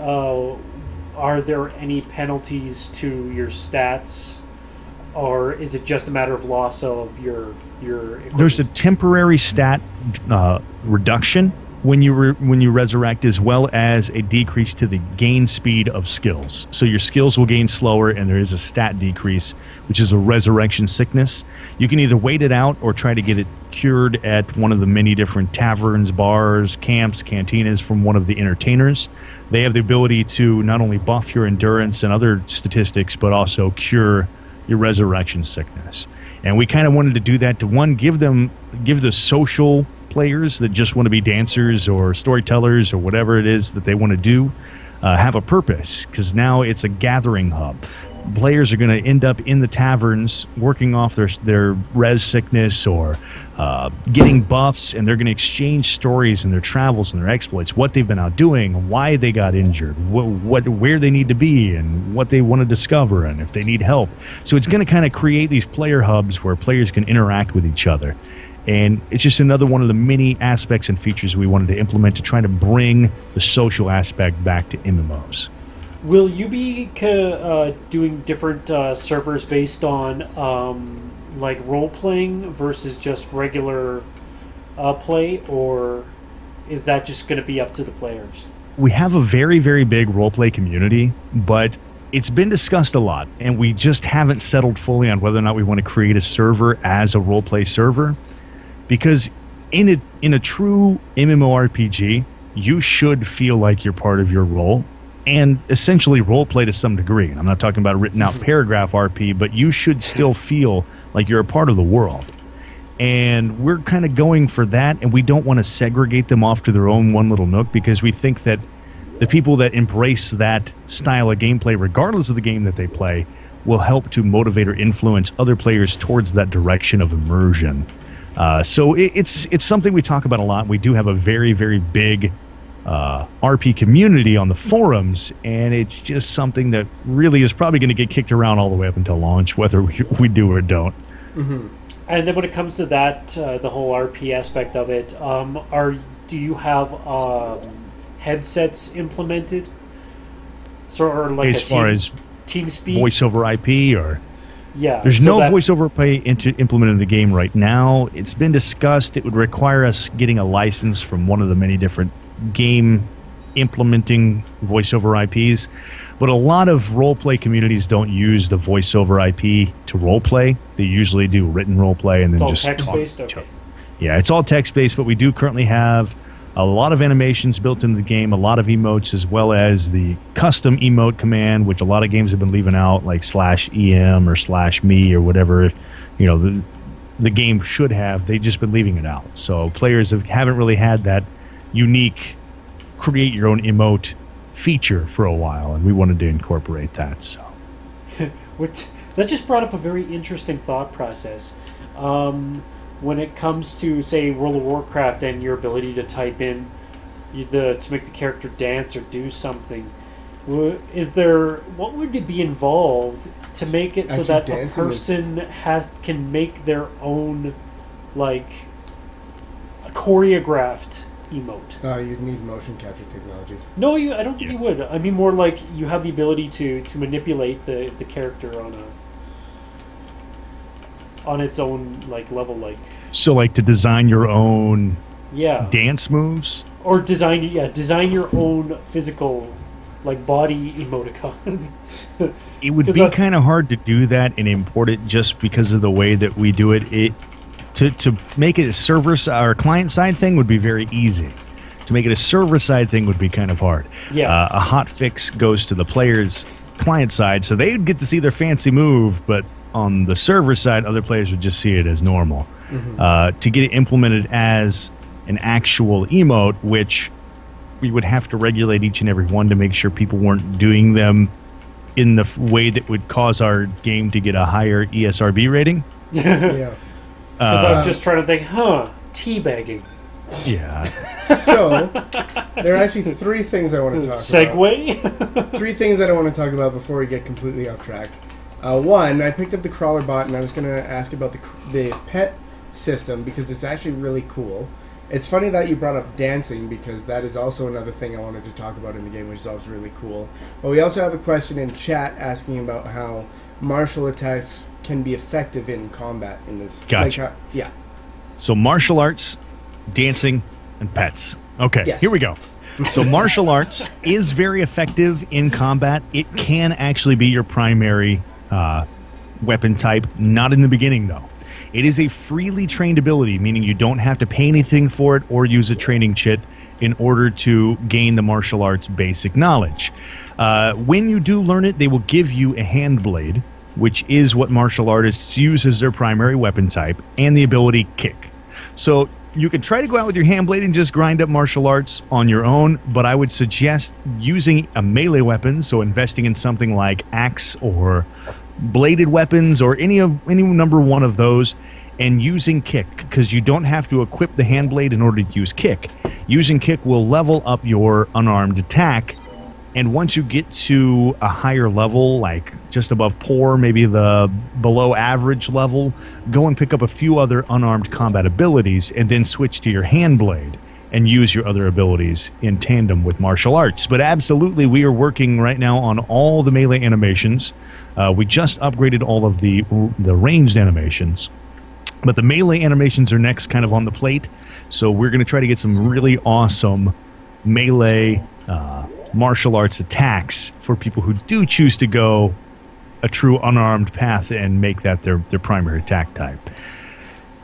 are there any penalties to your stats, or is it just a matter of loss of your equipment? There's a temporary stat reduction when you resurrect, as well as a decrease to the gain speed of skills. So your skills will gain slower, and there is a stat decrease, which is a resurrection sickness. You can either wait it out or try to get it cured at one of the many different taverns, bars, camps, cantinas from one of the entertainers. They have the ability to not only buff your endurance and other statistics, but also cure your resurrection sickness. And we kind of wanted to do that to, one, give the social players that just want to be dancers or storytellers or whatever it is that they want to do, have a purpose, because now it's a gathering hub. Players are going to end up in the taverns working off their res sickness or getting buffs, and they're going to exchange stories and their travels and their exploits, what they've been out doing, why they got injured, where they need to be, and what they want to discover, and if they need help. So it's going to kind of create these player hubs where players can interact with each other. And it's just another one of the many aspects and features we wanted to implement to try to bring the social aspect back to MMOs. Will you be doing different servers based on like role-playing versus just regular play, or is that just going to be up to the players? We have a very, very big role-play community, but it's been discussed a lot, and we just haven't settled fully on whether or not we want to create a server as a role-play server. Because in a true MMORPG, you should feel like you're part of your role and essentially role play to some degree. I'm not talking about written out paragraph RP, but you should still feel like you're a part of the world. And we're kind of going for that, and we don't want to segregate them off to their own one little nook, because we think that the people that embrace that style of gameplay, regardless of the game that they play, will help to motivate or influence other players towards that direction of immersion. So it's something we talk about a lot. We do have a very, very big RP community on the forums, and it's just something that really is probably going to get kicked around all the way up until launch, whether we do or don't. Mm-hmm. And then when it comes to that, the whole RP aspect of it, do you have headsets implemented? So, or like as far as team speak, voice over IP, or yeah, there's no voice over IP implemented in the game right now. It's been discussed. It would require us getting a license from one of the many different game implementing voice over IPs. But a lot of roleplay communities don't use the voice over IP to roleplay. They usually do written roleplay and then just text-based. Okay. Yeah, it's all text-based, but we do currently have a lot of animations built into the game, a lot of emotes, as well as the custom emote command, which a lot of games have been leaving out, like /EM or /me or whatever, the game should have. They've just been leaving it out. So players haven't really had that unique create your own emote feature for a while, and we wanted to incorporate that. So that just brought up a very interesting thought process. When it comes to, say, World of Warcraft and your ability to type in to make the character dance or do something, what would be involved to make it so that a person can make their own, like, choreographed emote? You'd need motion capture technology. No, I don't think you would. I mean, more like you have the ability to manipulate the character on its own level, so to design your own dance moves. Or design your own physical, like, body emoticon. It would be kind of hard to do that and import it just because of the way that we do it. To make it a server or client side thing would be very easy. To make it a server side thing would be kind of hard. Yeah. A hot fix goes to the player's client side, so they'd get to see their fancy move, but on the server side, other players would just see it as normal. To get it implemented as an actual emote, which we would have to regulate each and every one to make sure people weren't doing them in the way that would cause our game to get a higher ESRB rating. Yeah. Because I'm just trying to think, teabagging. Yeah. So, there are actually 3 things I want to talk about. Segue? 3 things that I want to talk about before we get completely off track. One, I picked up the crawler bot, and I was going to ask about the pet system, because it's actually really cool. It's funny that you brought up dancing, because that is also another thing I wanted to talk about in the game, which is really cool. But we also have a question in chat asking about how martial attacks can be effective in combat in this. Gotcha. Yeah. So martial arts, dancing, and pets. Okay, Yes. Here we go. So martial arts is very effective in combat. It can actually be your primary weapon type, not in the beginning, though. It is a freely trained ability, meaning you don't have to pay anything for it or use a training chit in order to gain the martial arts basic knowledge. When you do learn it, they will give you a hand blade, which is what martial artists use as their primary weapon type, and the ability kick. So you can try to go out with your hand blade and just grind up martial arts on your own, but I would suggest using a melee weapon, so investing in something like axe or bladed weapons or any number one of those, and using kick, because you don't have to equip the hand blade in order to use kick. Using kick will level up your unarmed attack, and once you get to a higher level, like just above poor, maybe the below average level, go and pick up a few other unarmed combat abilities and then switch to your hand blade and use your other abilities in tandem with martial arts. But absolutely, we are working right now on all the melee animations. We just upgraded all of the ranged animations, but the melee animations are next kind of on the plate. So we're going to try to get some really awesome melee martial arts attacks for people who do choose to go a true unarmed path and make that their primary attack type.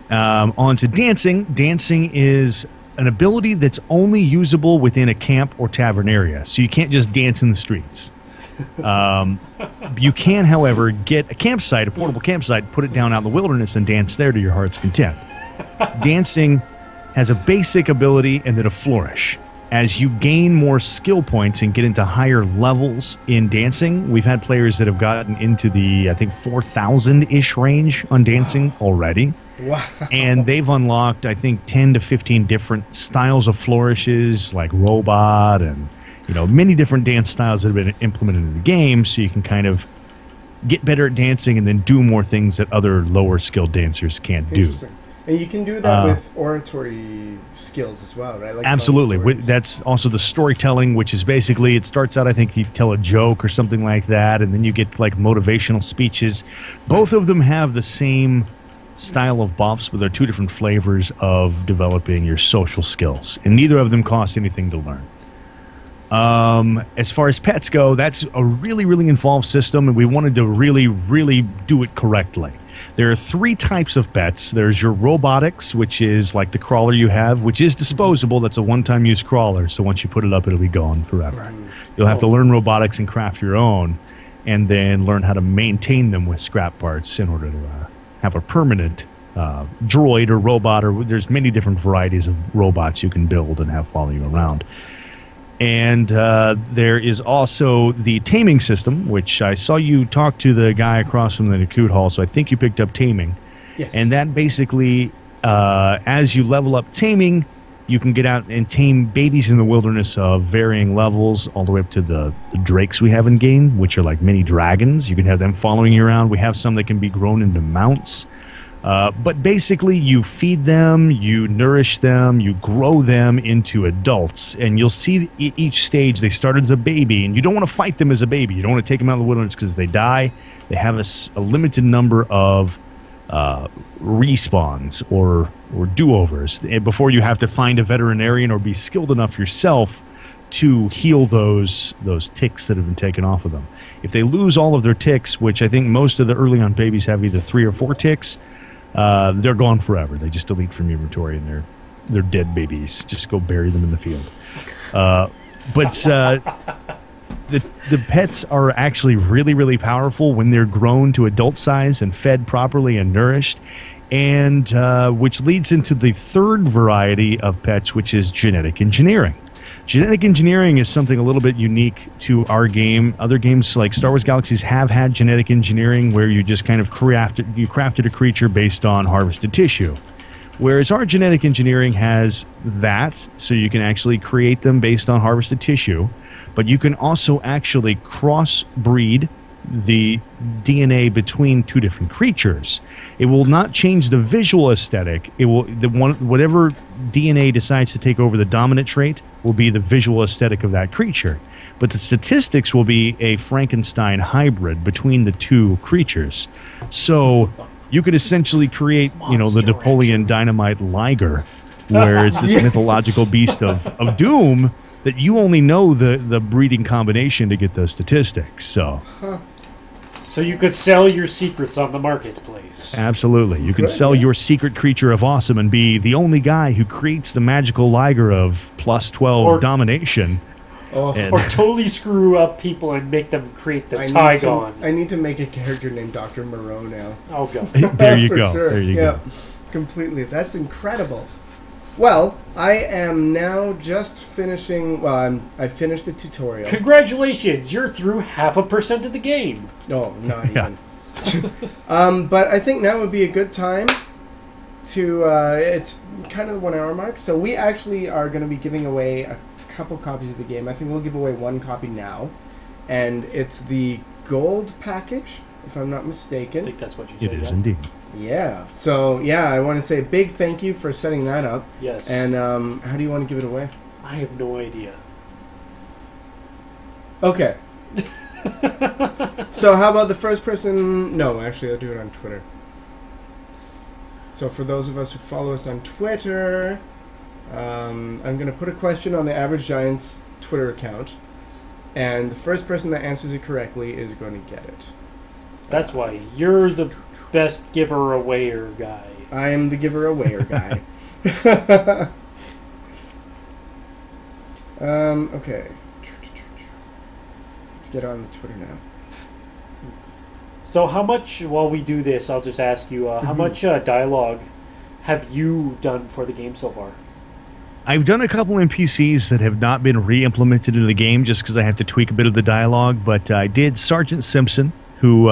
On to dancing. Dancing is an ability that's only usable within a camp or tavern area, so you can't just dance in the streets. You can, however, get a campsite, a portable campsite, put it down out in the wilderness and dance there to your heart's content. Dancing has a basic ability and then a flourish. As you gain more skill points and get into higher levels in dancing, we've had players that have gotten into the, I think, 4,000-ish range on dancing already. Wow. And they've unlocked, I think, 10 to 15 different styles of flourishes, like robot and, many different dance styles that have been implemented in the game, so you can kind of get better at dancing and then do more things that other lower skilled dancers can't do. And you can do that with oratory skills as well, right? Like absolutely. That's also the storytelling, which is basically, it starts out, I think, you tell a joke or something like that, and then you get like motivational speeches. Both of them have the same style of buffs, but they're 2 different flavors of developing your social skills, and neither of them cost anything to learn. As far as pets go, that's a really, really involved system, and we wanted to really, really do it correctly. There are 3 types of pets. There's your robotics, which is like the crawler you have, which is disposable. That's a one-time use crawler, so once you put it up, it'll be gone forever. You'll have to learn robotics and craft your own, and then learn how to maintain them with scrap parts in order to have a permanent droid or robot, or there's many different varieties of robots you can build and have follow you around. And there is also the taming system, which I saw you talk to the guy across from the Nakut Hall, so I think you picked up taming. Yes. And that basically, as you level up taming, you can get out and tame babies in the wilderness of varying levels, all the way up to the drakes we have in game, which are like mini dragons. You can have them following you around. We have some that can be grown into mounts. But basically, you feed them, you nourish them, you grow them into adults, and you'll see each stage they started as a baby, and you don't want to fight them as a baby. You don't want to take them out of the wilderness, because if they die, they have a limited number of respawns or do-overs before you have to find a veterinarian or be skilled enough yourself to heal those ticks that have been taken off of them. If they lose all of their ticks, which I think most of the early on babies have either 3 or 4 ticks, they're gone forever. They just delete from your inventory and they're dead babies. Just go bury them in the field. The pets are actually really, really powerful when they're grown to adult size and fed properly and nourished, and which leads into the third variety of pets, which is genetic engineering. Genetic engineering is something a little bit unique to our game. Other games like Star Wars Galaxies have had genetic engineering where you just kind of crafted a creature based on harvested tissue. Whereas our genetic engineering has that, so you can actually create them based on harvested tissue, but you can also actually crossbreed the DNA between 2 different creatures. It will not change the visual aesthetic. It will whatever DNA decides to take over the dominant trait will be the visual aesthetic of that creature. But the statistics will be a Frankenstein hybrid between the 2 creatures. So you could essentially create, the Napoleon Dynamite Liger, where it's this mythological beast of doom that you only know the breeding combination to get those statistics. So you could sell your secrets on the marketplace. Absolutely. You can sell your secret creature of awesome and be the only guy who creates the magical Liger of plus 12 domination. Or totally screw up people and make them create the Tygon. I need to make a character named Dr. Moreau now. Oh, go. There you go. Sure. There you go. Completely. That's incredible. Well, I am now just finishing... Well, I finished the tutorial. Congratulations! You're through 0.5% of the game. No, not even. But I think now would be a good time to... it's kind of the 1 hour mark. So we actually are going to be giving away a couple copies of the game. I think we'll give away 1 copy now. And it's the gold package, if I'm not mistaken. I think that's what you said. It is indeed. Yeah. So, I want to say a big thank you for setting that up. Yes. And how do you want to give it away? I have no idea. Okay. So how about the first person... No, actually, I'll do it on Twitter. So for those of us who follow us on Twitter, I'm going to put a question on the Average Giants Twitter account. And the first person that answers it correctly is going to get it. That's why you're the best giver-awayer guy. I am the giver-awayer guy. Okay. Let's get on the Twitter now. So how much, while we do this, I'll just ask you, how much dialogue have you done for the game so far? I've done a couple NPCs that have not been re-implemented into the game just because I have to tweak a bit of the dialogue, but I did Sergeant Simpson, who...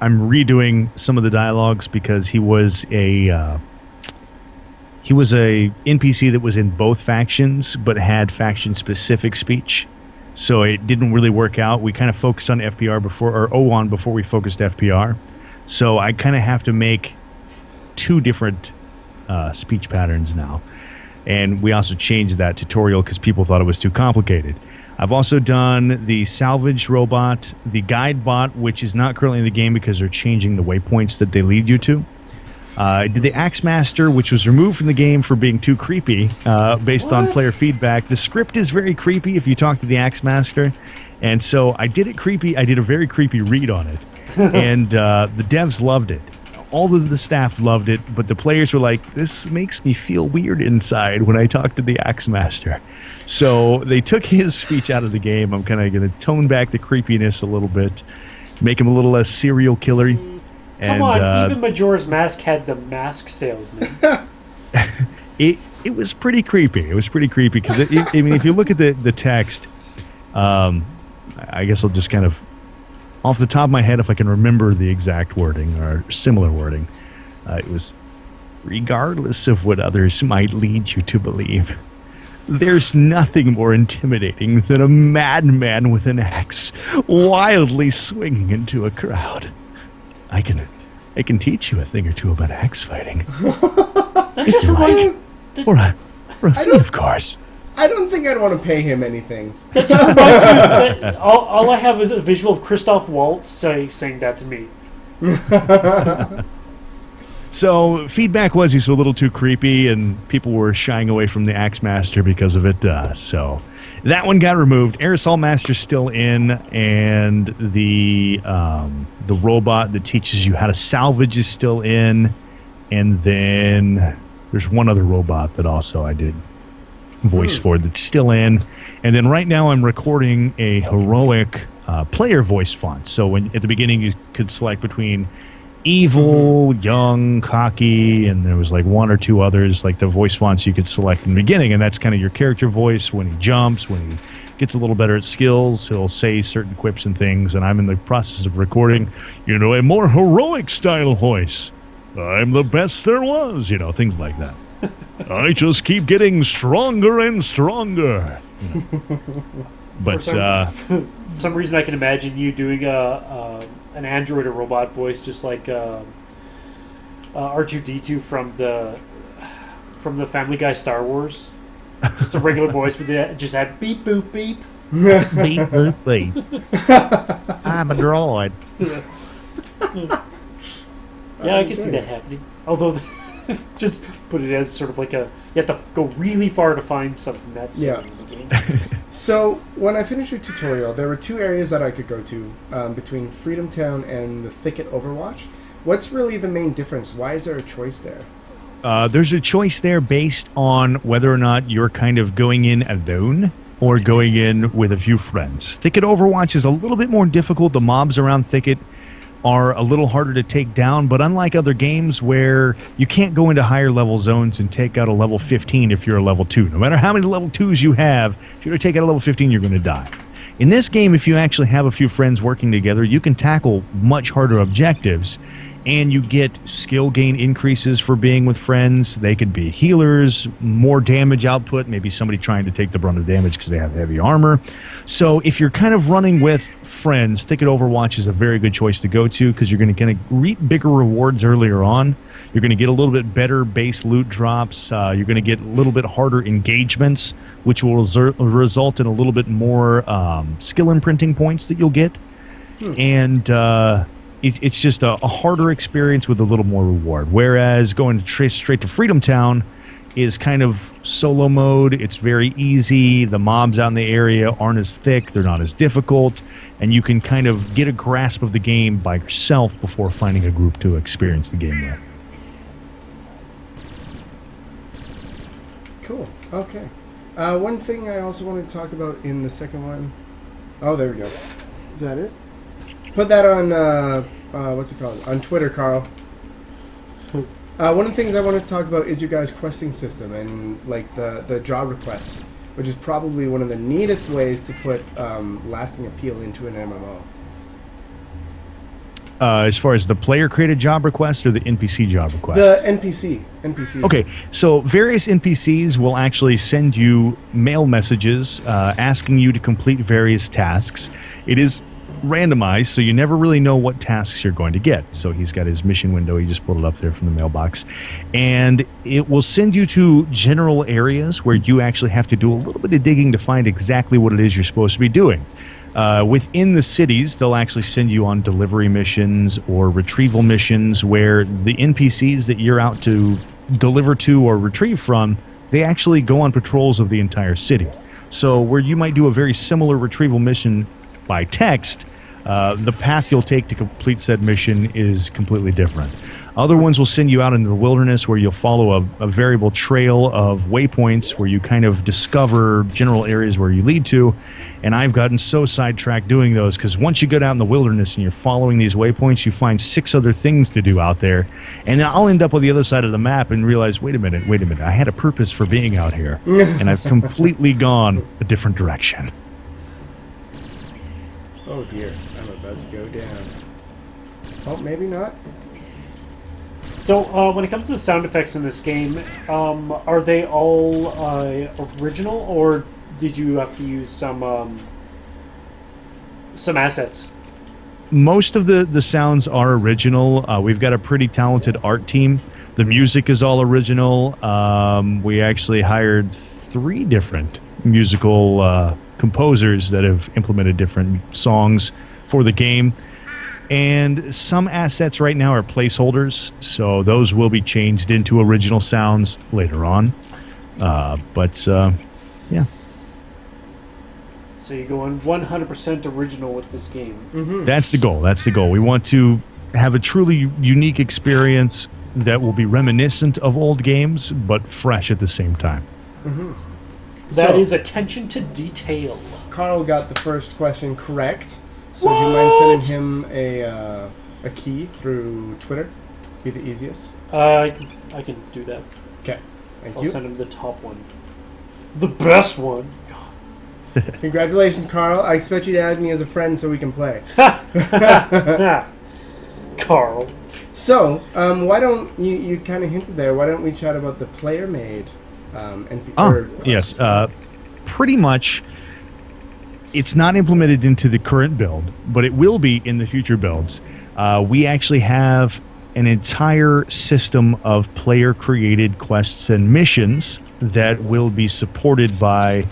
I'm redoing some of the dialogues because he was a NPC that was in both factions but had faction specific speech, so it didn't really work out. We kind of focused on FPR before we focused FPR, so I kind of have to make 2 different speech patterns now, and we also changed that tutorial because people thought it was too complicated. I've also done the salvage robot, the guide bot, which is not currently in the game because they're changing the waypoints that they lead you to. I did the Axe Master, which was removed from the game for being too creepy based on player feedback. The script is very creepy if you talk to the Axe Master, and so I did it creepy. I did a very creepy read on it, and the devs loved it. All of the staff loved it, but the players were like, this makes me feel weird inside when I talk to the Axe Master. So they took his speech out of the game. I'm kind of going to tone back the creepiness a little bit, make him a little less serial killer. Come on, even Majora's Mask had the mask salesman. It was pretty creepy. It was pretty creepy because, I mean, if you look at the text, I guess I'll just kind of, off the top of my head, if I can remember the exact wording or similar wording, it was, regardless of what others might lead you to believe, there's nothing more intimidating than a madman with an axe wildly swinging into a crowd. I can teach you a thing or two about axe fighting. That just reminds me... For a fee, of course. I don't think I'd want to pay him anything. That just reminds me that all I have is a visual of Christoph Waltz saying that to me. So feedback was he's a little too creepy, and people were shying away from the Axe Master because of it. So that one got removed. Aerosol Master's still in, and the robot that teaches you how to salvage is still in, and then there's one other robot that also I did voice for that's still in, and then right now I'm recording a heroic player voice font. So when at the beginning you could select between evil, young, cocky, and there was like one or two others, like the voice fonts you could select in the beginning, and that's kind of your character voice. When he jumps, when he gets a little better at skills, he'll say certain quips and things, and I'm in the process of recording, a more heroic style voice. I'm the best there was, things like that. I just keep getting stronger and stronger. But for some reason I can imagine you doing an android or robot voice, just like R2-D2 from the Family Guy Star Wars. Just a regular voice, but just had beep boop beep. Beep boop beep. I'm a droid. Yeah, I can see that happening. Although, just put it as sort of like you have to go really far to find something that's in the beginning. So, when I finished your tutorial, there were two areas that I could go to between Freedom Town and the Thicket Overwatch. What's really the main difference? Why is there a choice there? There's a choice there based on whether or not you're kind of going in alone or going in with a few friends. Thicket Overwatch is a little bit more difficult. The mobs around Thicket are a little harder to take down, but unlike other games where you can't go into higher level zones and take out a level 15 if you're a level 2. No matter how many level 2s you have, if you're going to take out a level 15, you're going to die. In this game, if you actually have a few friends working together, you can tackle much harder objectives, and you get skill gain increases for being with friends. They could be healers, more damage output, maybe somebody trying to take the brunt of damage because they have heavy armor. So if you're kind of running with friends, Thicket Overwatch is a very good choice to go to because you're going to reap bigger rewards earlier on. You're going to get a little bit better base loot drops. You're going to get a little bit harder engagements, which will result in a little bit more skill imprinting points that you'll get. And it's just a harder experience with a little more reward. Whereas going straight to Freedom Town is kind of solo mode. It's very easy. The mobs out in the area aren't as thick. They're not as difficult. And you can kind of get a grasp of the game by yourself before finding a group to experience the game with. Cool. Okay. One thing I also wanted to talk about in the second one. Oh, there we go. Is that it? Put that on, what's it called? On Twitter, Carl. One of the things I want to talk about is your guys' questing system and, like, the job requests, which is probably one of the neatest ways to put lasting appeal into an MMO. As far as the player-created job request or the NPC job request? The NPC. Okay, so various NPCs will actually send you mail messages asking you to complete various tasks. It is randomized, so you never really know what tasks you're going to get. So he's got his mission window. He just pulled it up there from the mailbox. And it will send you to general areas where you actually have to do a little bit of digging to find exactly what it is you're supposed to be doing. Within the cities, they'll actually send you on delivery missions or retrieval missions where the NPCs that you're out to deliver to or retrieve from, they actually go on patrols of the entire city. So where you might do a very similar retrieval mission by text, the path you'll take to complete said mission is completely different. Other ones will send you out into the wilderness where you'll follow a variable trail of waypoints where you kind of discover general areas where you lead to. And I've gotten so sidetracked doing those because once you get out in the wilderness and you're following these waypoints, you find 6 other things to do out there. And I'll end up on the other side of the map and realize, wait a minute, I had a purpose for being out here. And I've completely gone a different direction. Oh dear, I'm about to go down. Oh, maybe not. So, when it comes to sound effects in this game, are they all original, or did you have to use some assets? Most of the sounds are original. We've got a pretty talented art team. The music is all original. We actually hired 3 different musical composers that have implemented different songs for the game. And some assets right now are placeholders, so those will be changed into original sounds later on. Yeah. So you're going 100% original with this game. Mm-hmm. That's the goal. That's the goal. We want to have a truly unique experience that will be reminiscent of old games, but fresh at the same time. Mm-hmm. That is attention to detail. Carl got the first question correct. So do you mind sending him a key through Twitter? Be the easiest. I can do that. Okay. Thank I'll you. send him the top one. The best one. Congratulations, Carl. I expect you to add me as a friend so we can play. Carl. So, why don't you kind of hinted there? Why don't we chat about the player-made NPC? Yes. Pretty much, it's not implemented into the current build, but it will be in the future builds. We actually have an entire system of player-created quests and missions that will be supported by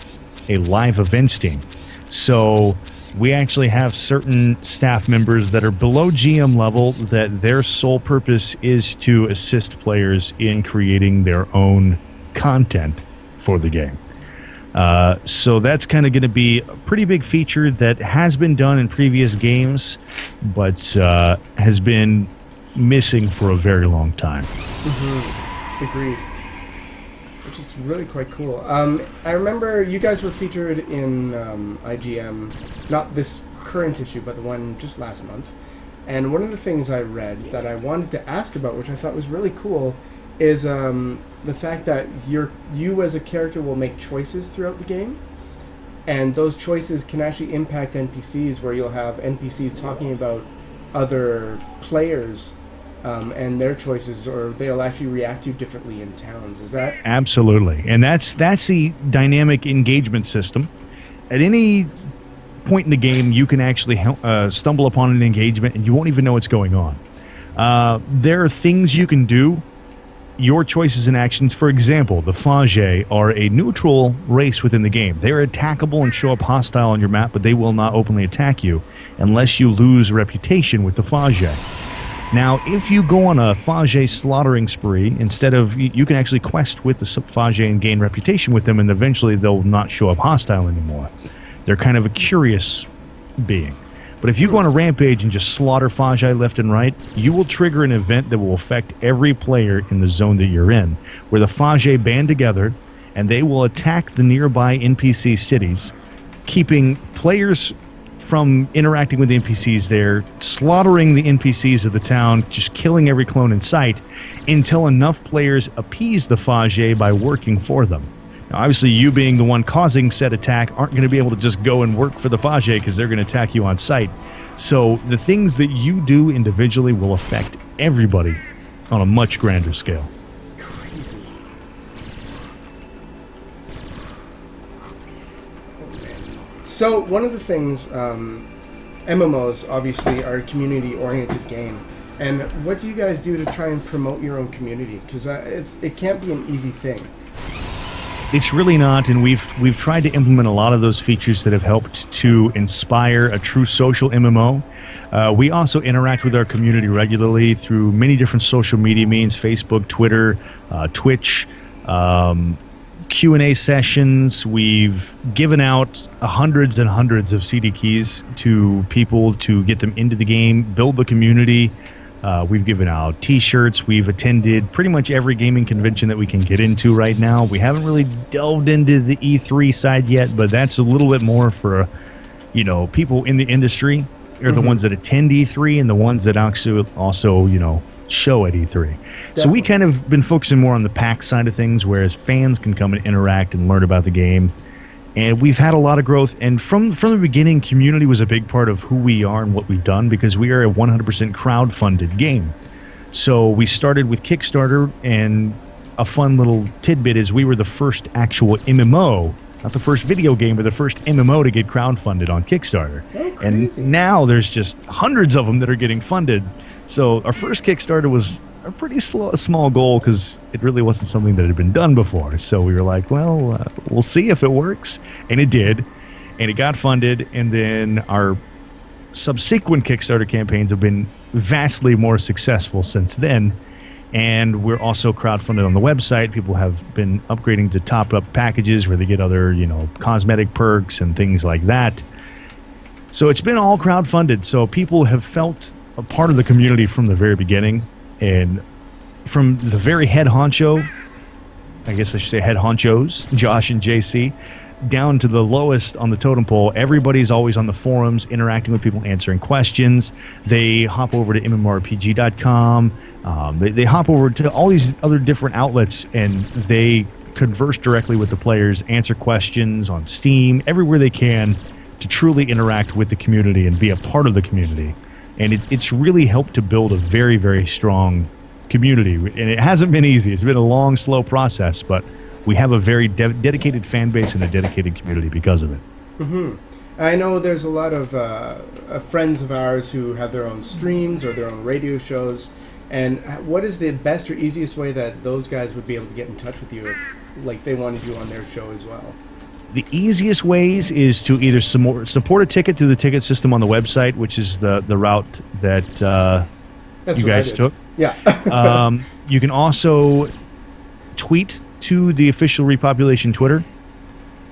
a live events team. So we actually have certain staff members that are below GM level that their sole purpose is to assist players in creating their own content for the game. So that's kind of going to be a pretty big feature that has been done in previous games, but has been missing for a very long time. Mm-hmm. Agreed. Which is really quite cool. I remember you guys were featured in IGM, not this current issue, but the one just last month. And one of the things I read that I wanted to ask about, which I thought was really cool, is the fact that you as a character will make choices throughout the game. And those choices can actually impact NPCs, where you'll have NPCs talking about other players and their choices, or they'll actually react to you differently in towns. Is that? Absolutely. And that's the dynamic engagement system. At any point in the game, you can actually stumble upon an engagement and you won't even know what's going on. There are things you can do, your choices and actions. For example, the Fage are a neutral race within the game. They're attackable and show up hostile on your map, but they will not openly attack you unless you lose reputation with the Fage. Now, if you go on a Fage slaughtering spree, instead of, you can actually quest with the Fage and gain reputation with them, and eventually they'll not show up hostile anymore. They're kind of a curious being. But if you go on a rampage and just slaughter Fage left and right, you will trigger an event that will affect every player in the zone that you're in, where the Fage band together, and they will attack the nearby NPC cities, keeping players from interacting with the NPCs there, slaughtering the NPCs of the town, just killing every clone in sight, until enough players appease the Fage by working for them. Now, obviously, you being the one causing said attack aren't going to be able to just go and work for the Fage because they're going to attack you on sight. So the things that you do individually will affect everybody on a much grander scale. Crazy. So one of the things, MMOs obviously are a community-oriented game. And what do you guys do to try and promote your own community? Because it can't be an easy thing. It's really not, and we've tried to implement a lot of those features that have helped to inspire a true social MMO. We also interact with our community regularly through many different social media means: Facebook, Twitter, Twitch, Q&A sessions. We've given out hundreds and hundreds of CD keys to people to get them into the game, build the community. We've given out T-shirts. We've attended pretty much every gaming convention that we can get into right now. We haven't really delved into the E3 side yet, but that's a little bit more for, people in the industry. Are the ones that attend E3 and the ones that also show at E3. Definitely. So we kind of been focusing more on the PAX side of things, whereas fans can come and interact and learn about the game. And we've had a lot of growth, and from the beginning, community was a big part of who we are and what we've done, because we are a 100% crowd-funded game. So we started with Kickstarter, and a fun little tidbit is we were the first actual MMO, not the first video game, but the first MMO to get crowd-funded on Kickstarter. Oh, crazy. And now there's just hundreds of them that are getting funded. So our first Kickstarter was a pretty small goal, because it really wasn't something that had been done before. So we were like, well, we'll see if it works. And it did. And it got funded. And then our subsequent Kickstarter campaigns have been vastly more successful since then. And we're also crowdfunded on the website. People have been upgrading to top-up packages where they get other, cosmetic perks and things like that. So it's been all crowdfunded. So people have felt a part of the community from the very beginning. And from the very head honcho, I guess I should say head honchos, Josh and JC, down to the lowest on the totem pole, everybody's always on the forums, interacting with people, answering questions. They hop over to mmorpg.com. They hop over to all these other different outlets, and they converse directly with the players, answer questions on Steam, everywhere they can to truly interact with the community and be a part of the community. And it's really helped to build a very, very strong community. And it hasn't been easy. It's been a long, slow process, but we have a very dedicated fan base and a dedicated community because of it. Mm-hmm. I know there's a lot of friends of ours who have their own streams or their own radio shows. And what is the best or easiest way that those guys would be able to get in touch with you if, they wanted you on their show as well? The easiest ways is to either support a ticket through the ticket system on the website, which is the route that you guys took. Yeah. You can also tweet to the official Repopulation Twitter,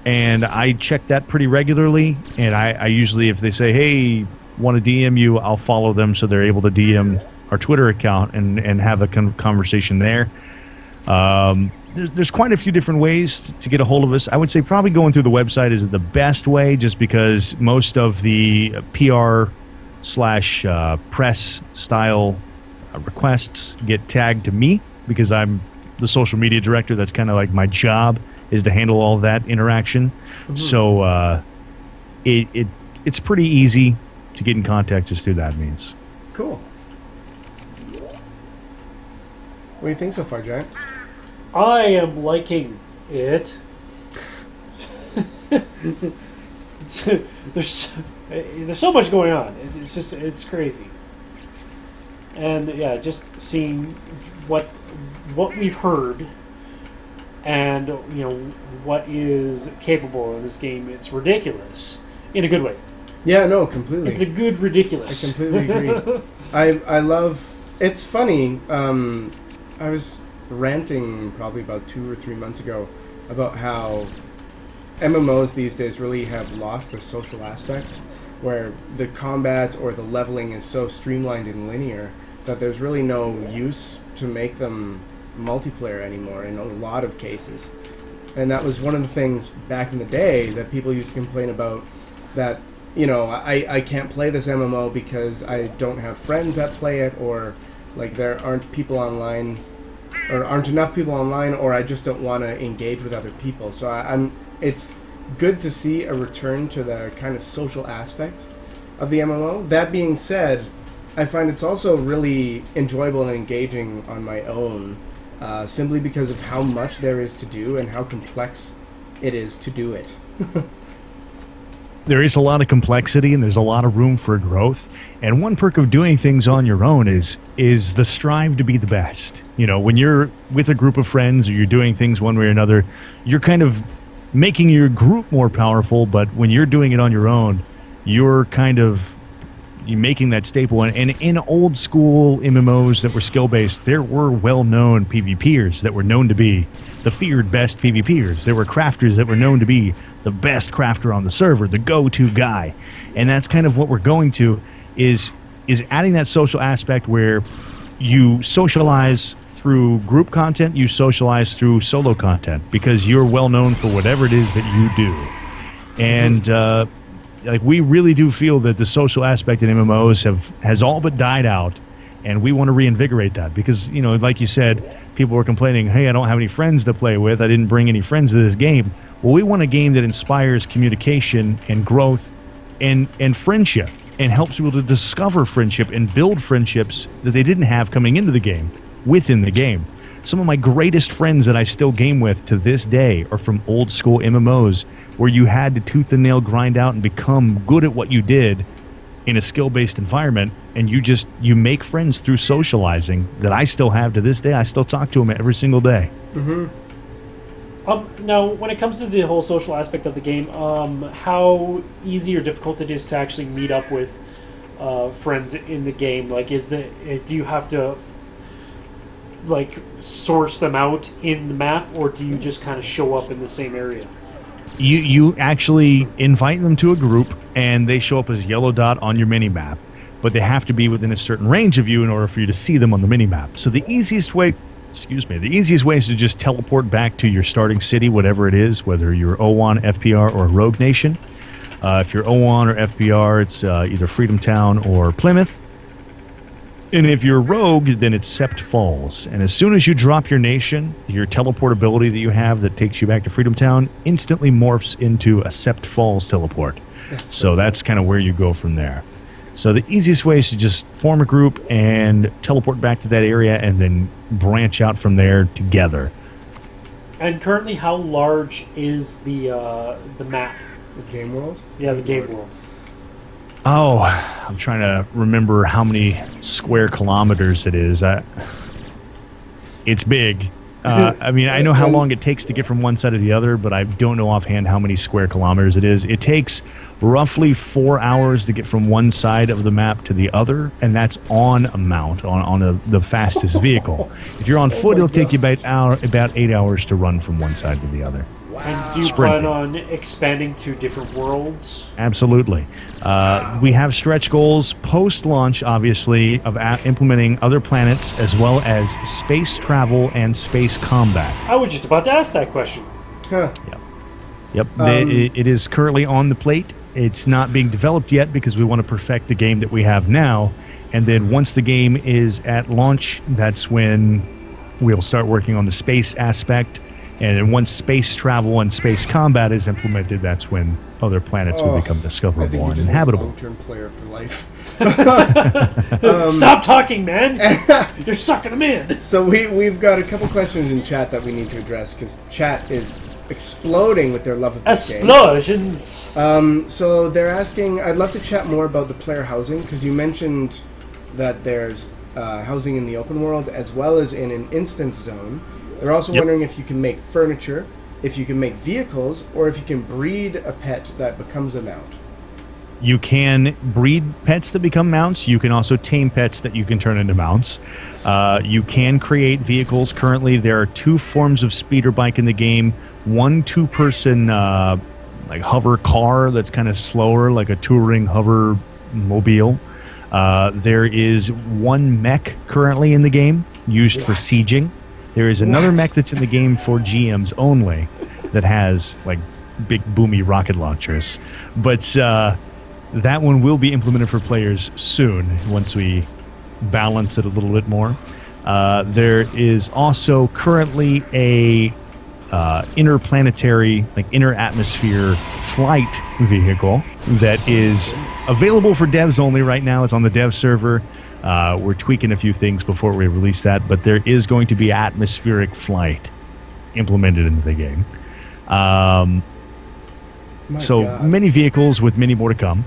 and I check that pretty regularly. And I usually, if they say, hey, want to DM you, I'll follow them so they're able to DM our Twitter account and have a conversation there. There's quite a few different ways to get a hold of us. I would say probably going through the website is the best way, just because most of the PR/press style requests get tagged to me, because I'm the social media director. That's kind of like my job, is to handle all of that interaction. Mm-hmm. So it's pretty easy to get in contact just through that means. Cool. What do you think so far, Giant? I am liking it. There's so much going on. It's crazy. And yeah, just seeing what we've heard, and what is capable of this game. It's ridiculous in a good way. Yeah, no, completely. It's a good ridiculous. I completely agree. I love. It's funny. I was ranting probably about 2 or 3 months ago about how MMOs these days really have lost the social aspect, where the combat or the leveling is so streamlined and linear that there's really no use to make them multiplayer anymore in a lot of cases. And that was one of the things back in the day that people used to complain about, that I can't play this MMO because I don't have friends that play it, or there aren't people online, or aren't enough people online, or I just don't want to engage with other people. So it's good to see a return to the kind of social aspect of the MMO. That being said, I find it's also really enjoyable and engaging on my own, simply because of how much there is to do and how complex it is to do it. There is a lot of complexity, and there's a lot of room for growth. And one perk of doing things on your own is the strive to be the best. When you're with a group of friends, or you're doing things one way or another, you're kind of making your group more powerful. But when you're doing it on your own, you're making that staple. And in old school MMOs that were skill-based, there were well-known PvPers that were known to be the feared best PvPers. There were crafters that were known to be the best crafter on the server, the go-to guy. And that's kind of what we're going to, is adding that social aspect where you socialize through group content, you socialize through solo content, because you're well-known for whatever it is that you do. And we really do feel that the social aspect in MMOs has all but died out, and we want to reinvigorate that, because like you said, people were complaining, hey, I don't have any friends to play with, I didn't bring any friends to this game. Well, we want a game that inspires communication and growth and friendship, and helps people to discover friendship and build friendships that they didn't have coming into the game within the game. Some of my greatest friends that I still game with to this day are from old school MMOs, where you had to tooth and nail grind out and become good at what you did in a skill-based environment, and you make friends through socializing that I still have to this day. I still talk to them every single day. Mm-hmm. Now, when it comes to the whole social aspect of the game, how easy or difficult it is to actually meet up with friends in the game? Like, do you have to like source them out in the map, or do you just kind of show up in the same area? You actually invite them to a group, and they show up as yellow dot on your mini map, but they have to be within a certain range of you in order for you to see them on the mini map. So the easiest way is to just teleport back to your starting city, whatever it is, whether you're O1, FPR, or Rogue Nation. If you're O1 or FPR, it's either Freedom Town or Plymouth. And if you're Rogue, then it's Sept Falls. And as soon as you drop your nation, your teleportability that you have that takes you back to Freedom Town instantly morphs into a Sept Falls teleport. So that's kind of where you go from there. So the easiest way is to just form a group and teleport back to that area and then branch out from there together. And currently, how large is the map? The game world? Yeah, the game world. Oh, I'm trying to remember how many square kilometers it is. It's big. I mean, I know how long it takes to get from one side to the other, but I don't know offhand how many square kilometers it is. It takes roughly 4 hours to get from one side of the map to the other, and that's on a mount, on the fastest vehicle. If you're on foot, it'll take you about 8 hours to run from one side to the other. And do you plan on expanding to different worlds? Absolutely. We have stretch goals post-launch, obviously, of implementing other planets as well as space travel and space combat. I was just about to ask that question. Huh. Yep. It is currently on the plate. It's not being developed yet because we want to perfect the game that we have now. And then once the game is at launch, that's when we'll start working on the space aspect. And then once space travel and space combat is implemented, that's when other planets will become discoverable and inhabitable. Long-term player for life. Stop talking, man! You're sucking them in. So we've got a couple questions in chat that we need to address because chat is exploding with their love of this game. Explosions! So they're asking, I'd love to chat more about the player housing because you mentioned that there's housing in the open world as well as in an instance zone. They're also wondering if you can make furniture, if you can make vehicles, or if you can breed a pet that becomes a mount. You can breed pets that become mounts. You can also tame pets that you can turn into mounts. You can create vehicles. Currently, there are 2 forms of speeder bike in the game. One 2-person like hover car that's kind of slower, like a touring hover mobile. There is 1 mech currently in the game used for sieging. There is another mech that's in the game for GMs only that has like big boomy rocket launchers. But that one will be implemented for players soon once we balance it a little bit more. There is also currently a interplanetary, like inter-atmosphere flight vehicle that is available for devs only right now. It's on the dev server. We're tweaking a few things before we release that, but there is going to be atmospheric flight implemented into the game. Many vehicles with many more to come.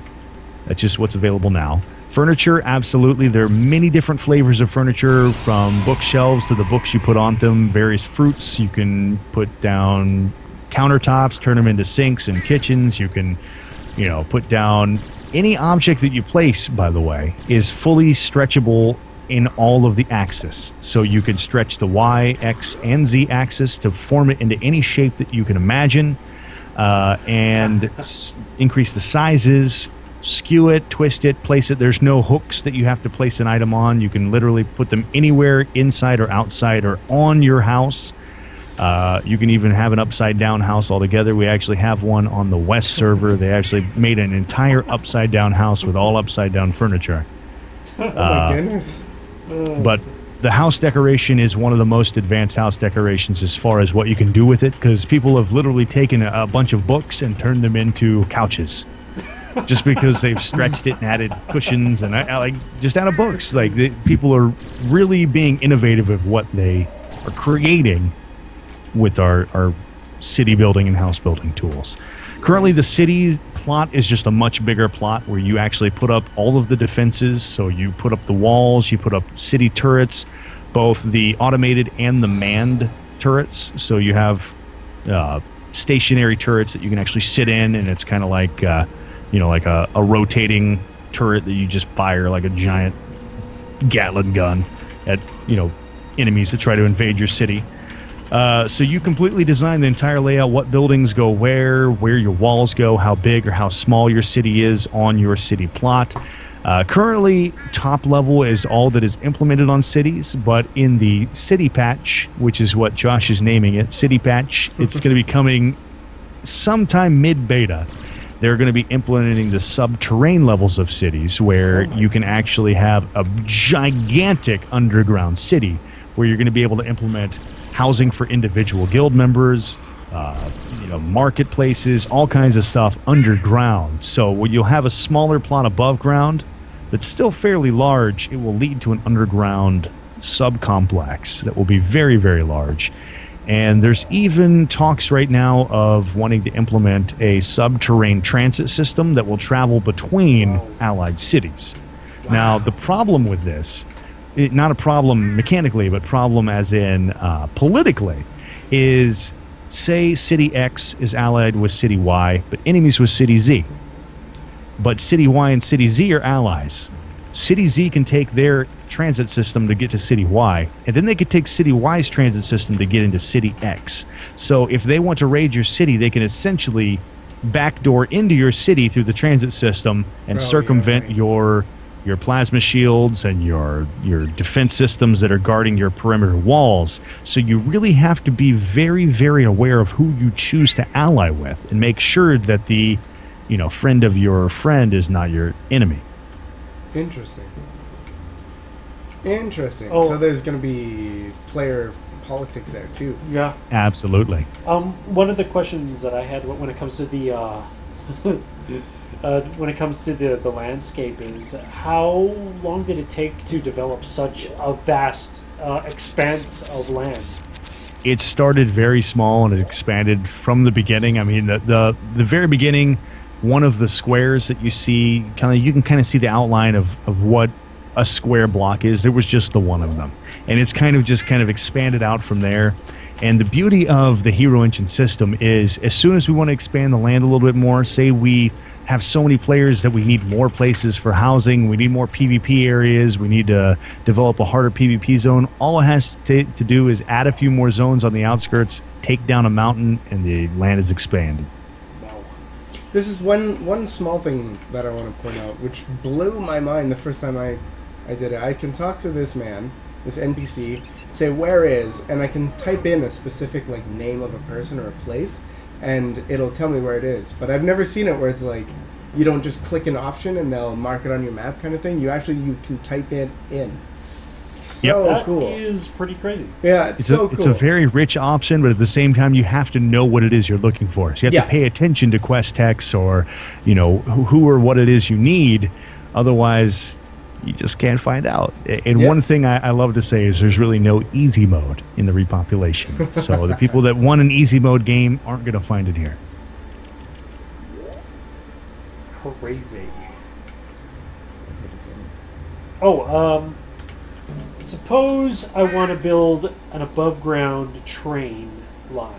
That's just what's available now. Furniture, absolutely. There are many different flavors of furniture, from bookshelves to the books you put on them, various fruits. You can put down countertops, turn them into sinks and kitchens. You can, put down any object that you place, by the way, is fully stretchable in all of the axes. So you can stretch the Y, X, and Z axis to form it into any shape that you can imagine, and increase the sizes, skew it, twist it, place it. There's no hooks that you have to place an item on. You can literally put them anywhere, inside or outside or on your house. You can even have an upside-down house altogether. We actually have one on the West server. They actually made an entire upside-down house with all upside-down furniture. Oh my goodness. But the house decoration is one of the most advanced house decorations as far as what you can do with it, because people have literally taken a bunch of books and turned them into couches. Just because they've stretched it and added cushions and just out of books. People are really being innovative of what they are creating with our city building and house building tools. Currently, the city plot is just a much bigger plot where you actually put up all of the defenses. So you put up the walls, you put up city turrets, both the automated and the manned turrets. So you have stationary turrets that you can actually sit in, and it's kind of like like a rotating turret that you just fire like a giant Gatling gun at, enemies that try to invade your city. So you completely design the entire layout, what buildings go where your walls go, how big or how small your city is on your city plot. Currently, top level is all that is implemented on cities, but in the city patch, which is what Josh is naming it, city patch, it's going to be coming sometime mid-beta. They're going to be implementing the subterranean levels of cities where you can actually have a gigantic underground city where you're going to be able to implement housing for individual guild members, marketplaces, all kinds of stuff underground. So when you'll have a smaller plot above ground that's still fairly large, it will lead to an underground subcomplex that will be very, very large. And there's even talks right now of wanting to implement a subterranean transit system that will travel between allied cities. Wow. Now, the problem with this, not a problem mechanically, but problem as in politically, is say City X is allied with City Y, but enemies with City Z. But City Y and City Z are allies. City Z can take their transit system to get to City Y, and then they could take City Y's transit system to get into City X. So if they want to raid your city, they can essentially backdoor into your city through the transit system and circumvent your plasma shields and your defense systems that are guarding your perimeter walls. So you really have to be very, very aware of who you choose to ally with and make sure that the friend of your friend is not your enemy. Interesting. Oh. So there's going to be player politics there too. Yeah. Absolutely. One of the questions that I had when it comes to the the landscape is how long did it take to develop such a vast expanse of land? It started very small and it expanded from the beginning. I mean, the very beginning, one of the squares that you see, you can kind of see the outline of what a square block is. There was just the one of them, and it's kind of expanded out from there. And the beauty of the Hero Engine system is, as soon as we want to expand the land a little bit more, say we have so many players that we need more places for housing, we need more PvP areas, we need to develop a harder PvP zone, all it has to do is add a few more zones on the outskirts, take down a mountain, and the land is expanded. This is one small thing that I want to point out, which blew my mind the first time I did it. I can talk to this man, this NPC, say where is, and I can type in a specific name of a person or a place, and it'll tell me where it is. But I've never seen it where it's you don't just click an option and they'll mark it on your map kind of thing. You can type it in. So cool. That is pretty crazy. Yeah, it's so cool. It's a very rich option, but at the same time, you have to know what it is you're looking for. So you have to pay attention to quest text or, who or what it is you need. Otherwise, you just can't find out. And one thing I love to say is there's really no easy mode in the Repopulation. So the people that want an easy mode game aren't going to find it here. Crazy. Suppose I want to build an above-ground train line.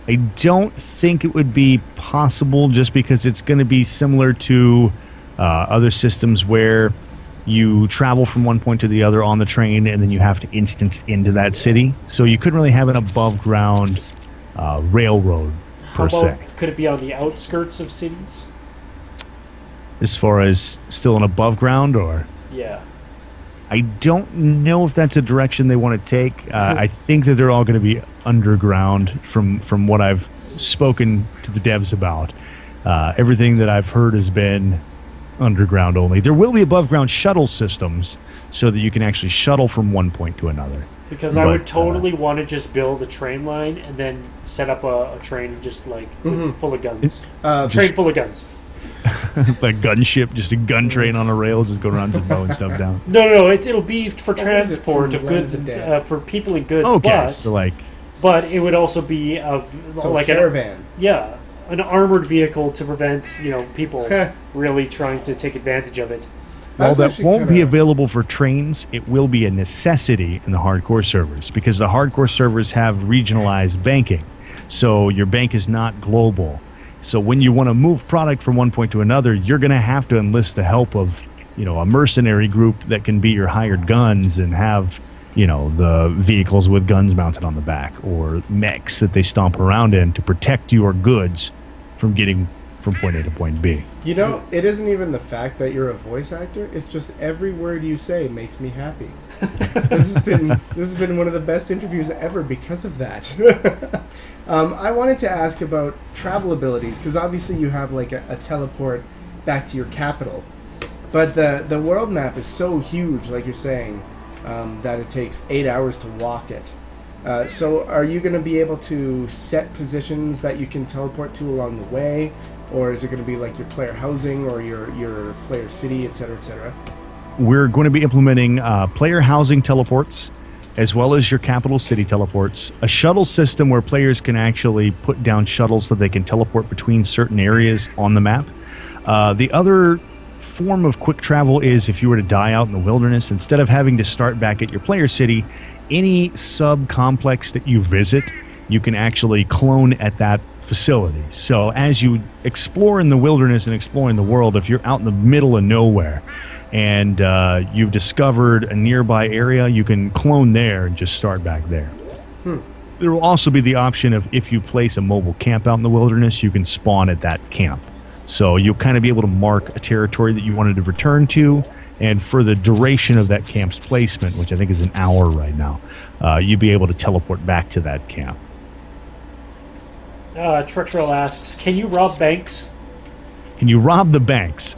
I don't think it would be possible just because it's going to be similar to other systems where you travel from one point to the other on the train and then you have to instance into that city. So you couldn't really have an above-ground railroad per se. Could it be on the outskirts of cities? As far as still an above-ground or... Yeah. I don't know if that's a direction they want to take. I think that they're all going to be underground from what I've spoken to the devs about. Everything that I've heard has been underground only. There will be above-ground shuttle systems so that you can actually shuttle from one point to another. Because I would totally want to just build a train line and then set up a train just full of guns. Train full of guns. Like gunship, just a gun train on a rail, just go around just mowing stuff down. No, it'll be for transport of goods and for people and goods. Okay, so but it would also be a caravan. An armored vehicle to prevent people really trying to take advantage of it. While that won't be available for trains, it will be a necessity in the hardcore servers because the hardcore servers have regionalized banking, so your bank is not global. So when you want to move product from one point to another, you're going to have to enlist the help of, a mercenary group that can be your hired guns and have, the vehicles with guns mounted on the back, or mechs that they stomp around in to protect your goods from getting from point A to point B. It isn't even the fact that you're a voice actor. It's just every word you say makes me happy. This has been one of the best interviews ever because of that. I wanted to ask about travel abilities, because obviously you have like a teleport back to your capital, but the world map is so huge, like you're saying, that it takes 8 hours to walk it. So are you going to be able to set positions that you can teleport to along the way? Or is it going to be like your player housing or your player city, etc., etc.? We're going to be implementing player housing teleports, as well as your capital city teleports, a shuttle system where players can actually put down shuttles so they can teleport between certain areas on the map. The other form of quick travel is if you were to die out in the wilderness, instead of having to start back at your player city, any sub-complex that you visit, you can actually clone at that facility. So as you explore in the wilderness and explore in the world, if you're out in the middle of nowhere and you've discovered a nearby area, you can clone there and just start back there. There will also be the option of, if you place a mobile camp out in the wilderness, you can spawn at that camp. So you'll kind of be able to mark a territory that you wanted to return to, and for the duration of that camp's placement, which I think is an hour right now, you'd be able to teleport back to that camp. Truxrell asks, can you rob banks? Can you rob the banks?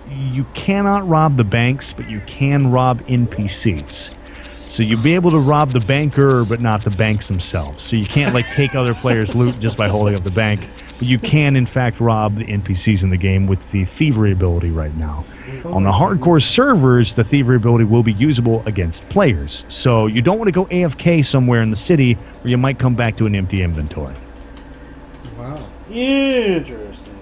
You cannot rob the banks, but you can rob NPCs. So you'll be able to rob the banker, but not the banks themselves. So you can't take other players' loot just by holding up the bank. But you can, in fact, rob the NPCs in the game with the thievery ability right now. On the hardcore servers, the thievery ability will be usable against players. So you don't want to go AFK somewhere in the city where you might come back to an empty inventory. Wow. Interesting.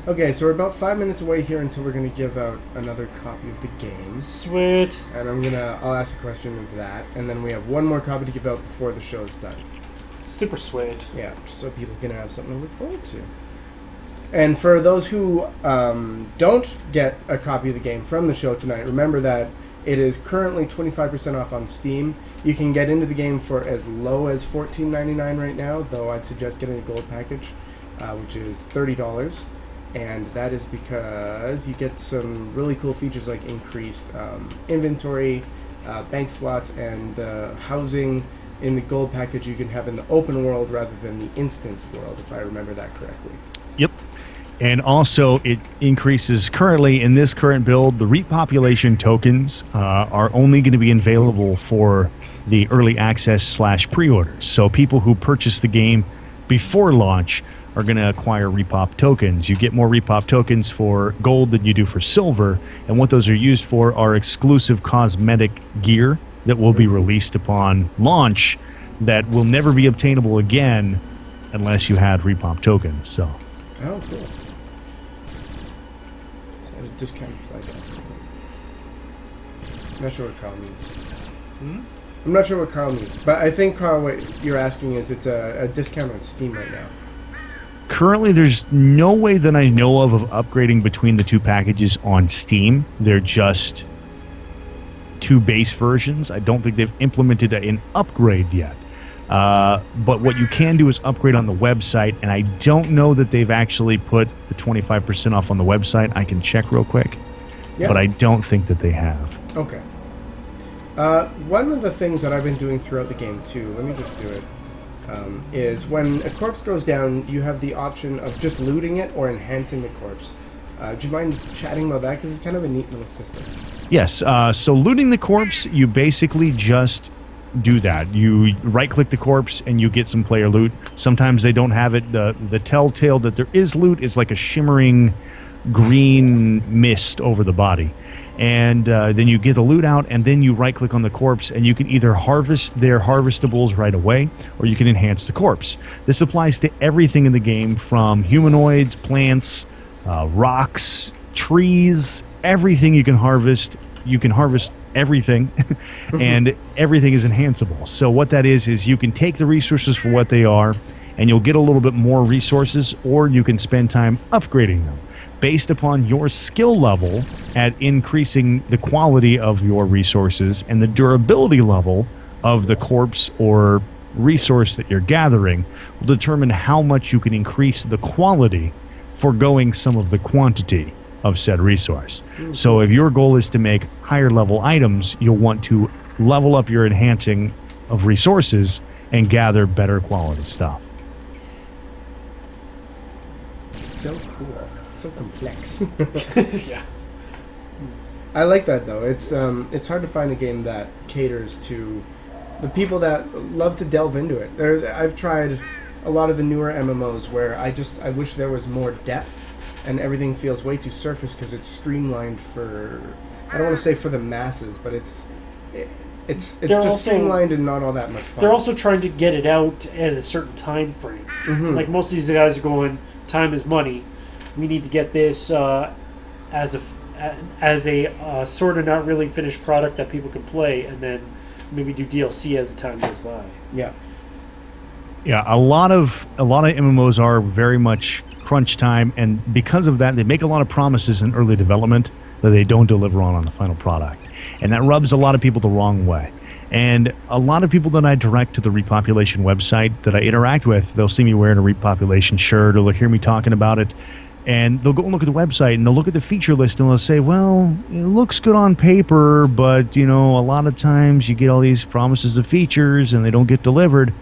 Okay, so we're about 5 minutes away here until we're going to give out another copy of the game. Sweet. And I'll ask a question of that, and then we have one more copy to give out before the show's done. Super sweet. Yeah, so people can have something to look forward to. And for those who don't get a copy of the game from the show tonight, remember that it is currently 25% off on Steam. You can get into the game for as low as $14.99 right now, though I'd suggest getting a gold package, which is $30. And that is because you get some really cool features like increased inventory, bank slots, and housing in the gold package you can have in the open world rather than the instance world, if I remember that correctly. Yep. And also, it increases currently, in this current build, the repopulation tokens are only going to be available for the early access / pre-orders. So people who purchase the game before launch are going to acquire repop tokens. You get more repop tokens for gold than you do for silver, and what those are used for are exclusive cosmetic gear that will be released upon launch that will never be obtainable again unless you had repop tokens. So. Oh, cool. So a discount like that. I'm not sure what Carl means. I'm not sure what Carl means, but I think, Carl, what you're asking is it's a discount on Steam right now. Currently, there's no way that I know of upgrading between the two packages on Steam. They're just two base versions. I don't think they've implemented an upgrade yet. But what you can do is upgrade on the website, and I don't know that they've actually put the 25% off on the website. I can check real quick, but I don't think that they have. Okay. One of the things that I've been doing throughout the game, too, let me just do it, is when a corpse goes down, you have the option of just looting it or enhancing the corpse. Do you mind chatting about that? Because it's kind of a neat little system. Yes. So looting the corpse, you basically just do that. You right-click the corpse and you get some player loot. Sometimes they don't have it. The telltale that there is loot is like a shimmering green mist over the body. And then you get the loot out, and then you right-click on the corpse, and you can either harvest their harvestables right away, or you can enhance the corpse. This applies to everything in the game, from humanoids, plants, rocks, trees, everything you can harvest everything, and everything is enhanceable. So what that is you can take the resources for what they are, and you'll get a little bit more resources, or you can spend time upgrading them based upon your skill level at increasing the quality of your resources and the durability level of the corpse or resource that you're gathering will determine how much you can increase the quality, foregoing some of the quantity of said resource. So if your goal is to make higher level items, you'll want to level up your enhancing of resources and gather better quality stuff. So cool. So complex. Yeah. I like that though. It's hard to find a game that caters to the people that love to delve into it. I've tried a lot of the newer MMOs where I wish there was more depth, and everything feels way too surface because it's streamlined for, I don't want to say for the masses, but it's just streamlined and not all that much fun. They're also trying to get it out at a certain time frame. Mm-hmm. Like most of these guys are going, time is money. We need to get this as a sort of not really finished product that people can play, and then maybe do DLC as time goes by. Yeah. Yeah, a lot of MMOs are very much crunch time, and because of that, they make a lot of promises in early development that they don't deliver on the final product, and that rubs a lot of people the wrong way. And a lot of people that I direct to the Repopulation website that I interact with, they'll see me wearing a Repopulation shirt, or they'll hear me talking about it, and they'll go and look at the website, and they'll look at the feature list, and they'll say, well, it looks good on paper, but, you know, a lot of times you get all these promises of features, and they don't get delivered.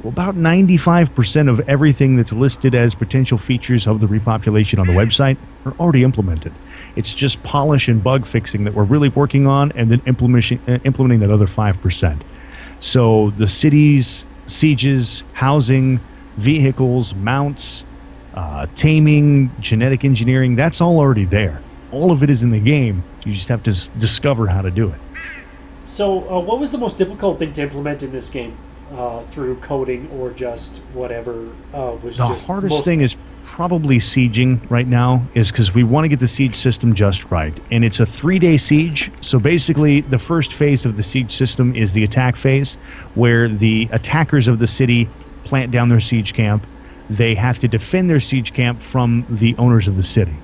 Well, about 95% of everything that's listed as potential features of the Repopulation on the website are already implemented. It's just polish and bug fixing that we're really working on, and then implementing that other 5%. So the cities, sieges, housing, vehicles, mounts, taming, genetic engineering, that's all already there. All of it is in the game. You just have to discover how to do it. So what was the most difficult thing to implement in this game? Through coding or just whatever was the just hardest thing is probably sieging right now, is because we want to get the siege system just right, and it's a 3-day siege. So basically the first phase of the siege system is the attack phase, where the attackers of the city plant down their siege camp. They have to defend their siege camp from the owners of the city.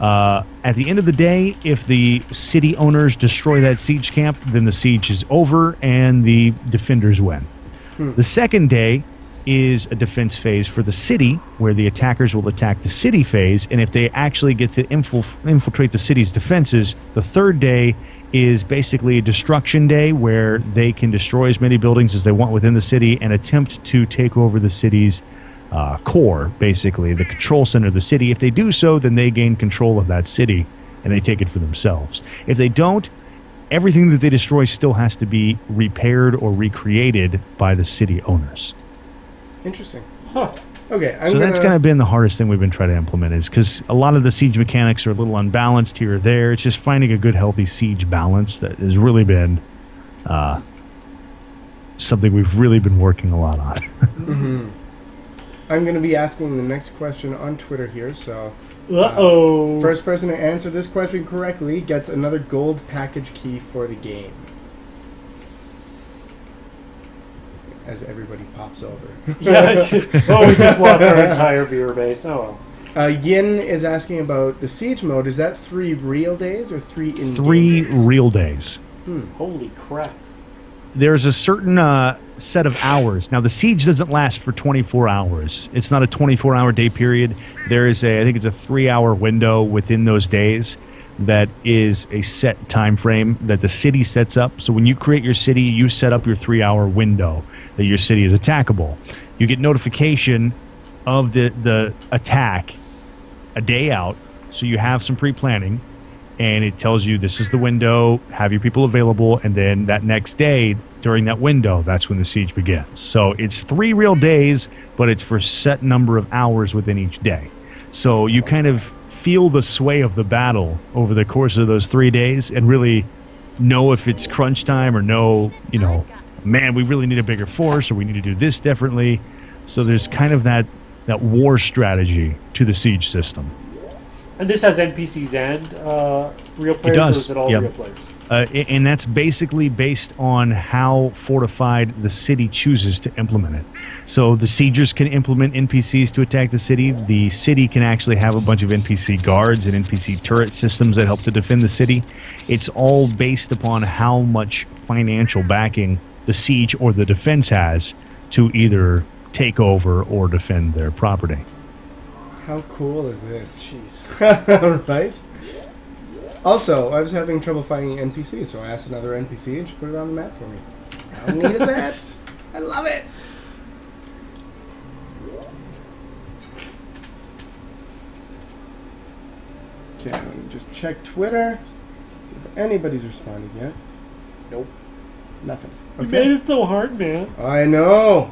At the end of the day, if the city owners destroy that siege camp, then the siege is over and the defenders win. The second day is a defense phase for the city, where the attackers will attack the city phase, and if they actually get to infiltrate the city's defenses, the third day is basically a destruction day, where they can destroy as many buildings as they want within the city and attempt to take over the city's core, basically the control center of the city. If they do so, then they gain control of that city and they take it for themselves. If they don't, everything that they destroy still has to be repaired or recreated by the city owners. Interesting. Huh. Okay, that's kind of been the hardest thing we've been trying to implement, is because a lot of the siege mechanics are a little unbalanced here or there. It's just finding a good, healthy siege balance that has really been something we've really been working a lot on. Mm-hmm. I'm going to be asking the next question on Twitter here, so first person to answer this question correctly gets another gold package key for the game. As everybody pops over. Yeah. Oh, we just lost our entire viewer base. Oh well. Yin is asking about the siege mode. Is that 3 real days or 3 in-game 3 days? real days. Holy crap. There's a certain set of hours. Now, the siege doesn't last for 24 hours. It's not a 24-hour day period. There is I think it's a 3-hour window within those days that is a set time frame that the city sets up. So when you create your city, you set up your 3-hour window that your city is attackable. You get notification of the attack a day out, so you have some pre-planning, and it tells you this is the window, have your people available, and then that next day, during that window, that's when the siege begins. So it's 3 real days, but it's for a set number of hours within each day. So you kind of feel the sway of the battle over the course of those 3 days and really know if it's crunch time or know, man, we really need a bigger force, or we need to do this differently. So there's kind of that war strategy to the siege system. And this has NPCs and real players, does, or is it all yeah. real players? And that's basically based on how fortified the city chooses to implement it. So the siegers can implement NPCs to attack the city. The city can actually have a bunch of NPC guards and NPC turret systems that help to defend the city. It's all based upon how much financial backing the siege or the defense has to either take over or defend their property. How cool is this? Jeez. Right? Also, I was having trouble finding NPCs, so I asked another NPC and she put it on the map for me. How neat is that? I love it! Okay, let me just check Twitter. See if anybody's responded yet. Nope. Nothing. You Okay. made it so hard, man. I know.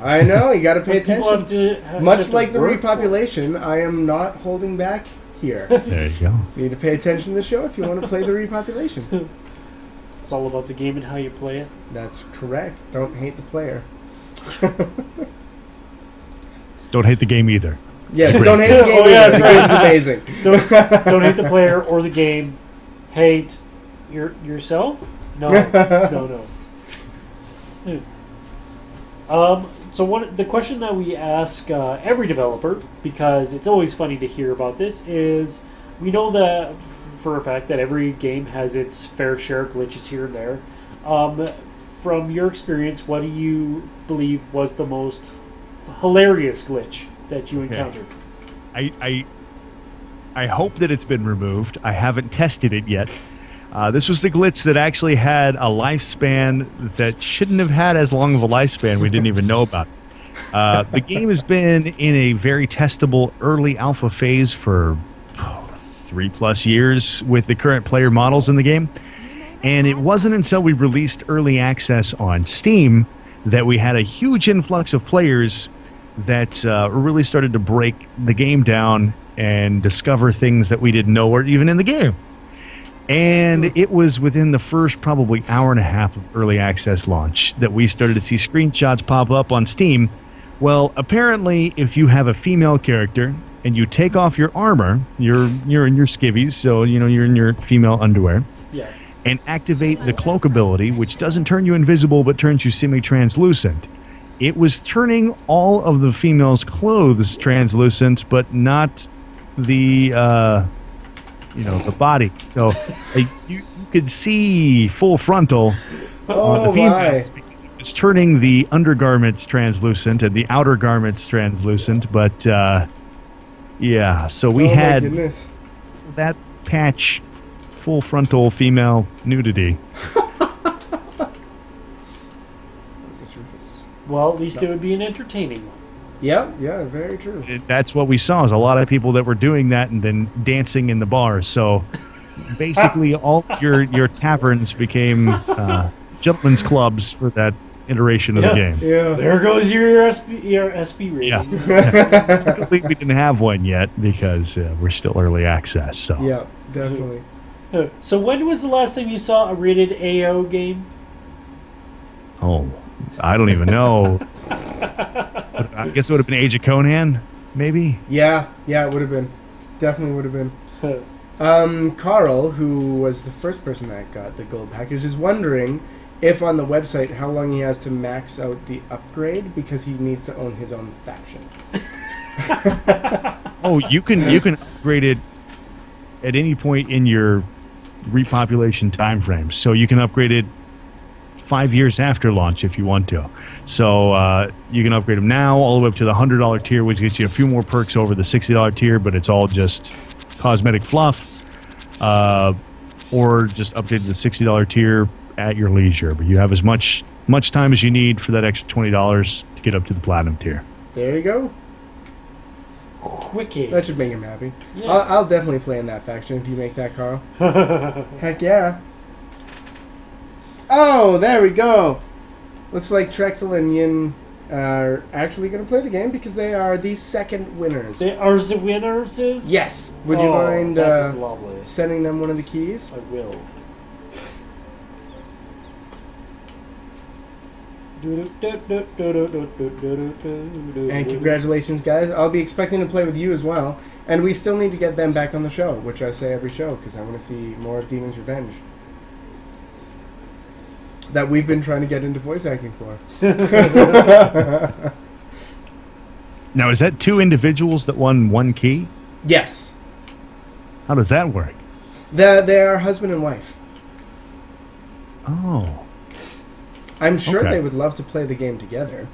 You gotta pay People have attention. to, Much like the work for it. repopulation, I am not holding back here. There you go. You need to pay attention to the show if you want to play the repopulation. It's all about the game and how you play it. That's correct. Don't hate the player. Don't hate the game either. Yes, don't hate the game. Oh, yeah, either. The that's game's amazing. Don't hate the player or the game. Hate yourself? No, no. So the question that we ask every developer, because it's always funny to hear about this, is we know that for a fact that every game has its fair share of glitches here and there. From your experience, what do you believe was the most hilarious glitch that you encountered? I hope that it's been removed. I haven't tested it yet. This was the glitch that actually had a lifespan that shouldn't have had as long of a lifespan. We didn't even know about it. The game has been in a very testable early alpha phase for 3+ years with the current player models in the game. And it wasn't until we released early access on Steam that we had a huge influx of players that really started to break the game down and discover things that we didn't know were even in the game. And it was within the first probably hour and a half of early access launch that we started to see screenshots pop up on Steam. Well, apparently, if you have a female character and you take off your armor, you're in your skivvies, so you're in your female underwear, Yeah. and activate the cloak ability, which doesn't turn you invisible but turns you semi-translucent. It was turning all of the females' clothes translucent, but not the the body. So you could see full frontal on the females because it was turning the undergarments translucent and the outer garments translucent. But yeah, so we had that patch full frontal female nudity. Well, at least it would be an entertaining one. Yeah, very true. That's what we saw, is a lot of people that were doing that and then dancing in the bars. So basically all of your taverns became gentlemen's clubs for that iteration of the game. Yeah. There goes your SB rating. Yeah. We didn't have one yet because we're still early access. So Yeah, definitely. So when was the last time you saw a rated AO game? Oh, I don't even know. I guess it would have been Age of Conan, maybe? Yeah, it would have been. Definitely would have been. Carl, who was the first person that got the gold package, is wondering if on the website how long he has to max out the upgrade because he needs to own his own faction. Oh, you can upgrade it at any point in your repopulation time frame. So you can upgrade it 5 years after launch if you want to. So you can upgrade them now all the way up to the $100 tier, which gets you a few more perks over the $60 tier, but it's all just cosmetic fluff. Or just update to the $60 tier at your leisure. But you have as much time as you need for that extra $20 to get up to the platinum tier. There you go. Quickie. That should make him happy. Yeah. I'll definitely play in that faction if you make that, Carl. Heck yeah. Oh, there we go. Looks like Trexel and Yin are actually going to play the game because they are the second winners. They are the winners? Yes. Would you mind that is lovely. sending them one of the keys? I will. And congratulations, guys. I'll be expecting to play with you as well. And we still need to get them back on the show, which I say every show, because I want to see more of Demon's Revenge. That we've been trying to get into voice acting for. Now, is that 2 individuals that won 1 key? Yes. How does that work? They are husband and wife. Oh. I'm sure Okay. they would love to play the game together.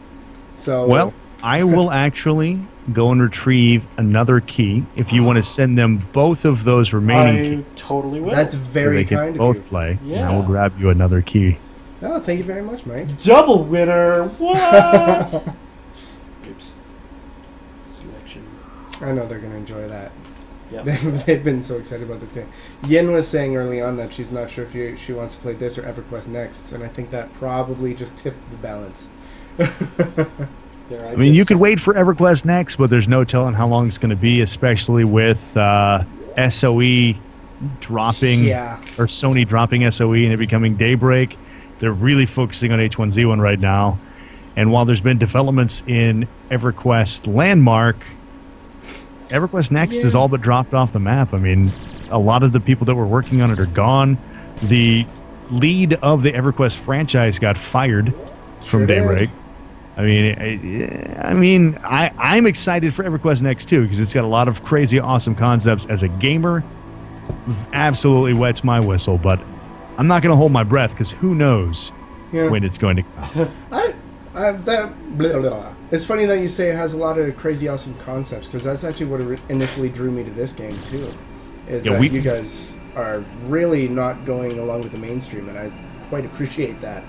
So Well, I will actually go and retrieve another key if you want to send them both of those remaining I keys. totally will. that's So very they can kind of both you. play. And Yeah. I will grab you another key. Oh, thank you very much, Mike. Double winner. What? Oops. Selection. I know they're going to enjoy that. Yeah. They've been so excited about this game. Yin was saying early on that she's not sure if she wants to play this or EverQuest next, and I think that probably just tipped the balance. There, I mean, you could wait for EverQuest next, but there's no telling how long it's going to be, especially with SOE dropping, Yeah. or Sony dropping SOE and it becoming Daybreak. They're really focusing on H1Z1 right now. And while there's been developments in EverQuest Landmark, EverQuest Next is all but dropped off the map. I mean, a lot of the people that were working on it are gone. The lead of the EverQuest franchise got fired Sure from did. Daybreak. I'm excited for EverQuest Next too, because it's got a lot of crazy, awesome concepts. As a gamer, absolutely wets my whistle, but I'm not going to hold my breath because who knows Yeah. when it's going to come. Blah, blah. It's funny that you say it has a lot of crazy, awesome concepts, because that's actually what initially drew me to this game too. Is Yeah, that you guys are really not going along with the mainstream, and I quite appreciate that.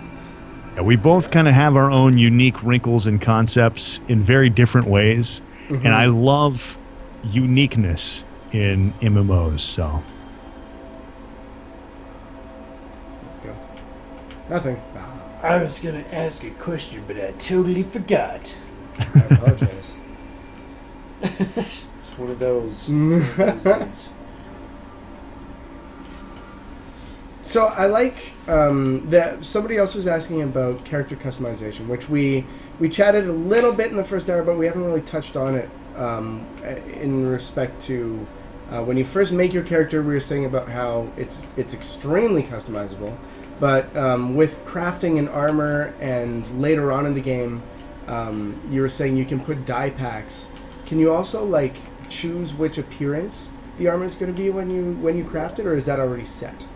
Yeah, we both kind of have our own unique wrinkles and concepts in very different ways, and I love uniqueness in MMOs. So Go. Nothing. I was going to ask a question, but I totally forgot. I apologize. It's one of those. It's one of those days. So I like that somebody else was asking about character customization, which we chatted a little bit in the first hour, but we haven't really touched on it in respect to when you first make your character. We were saying about how it's extremely customizable, but with crafting and armor, and later on in the game, you were saying you can put dye packs. Can you also like choose which appearance the armor is going to be when you craft it, or is that already set?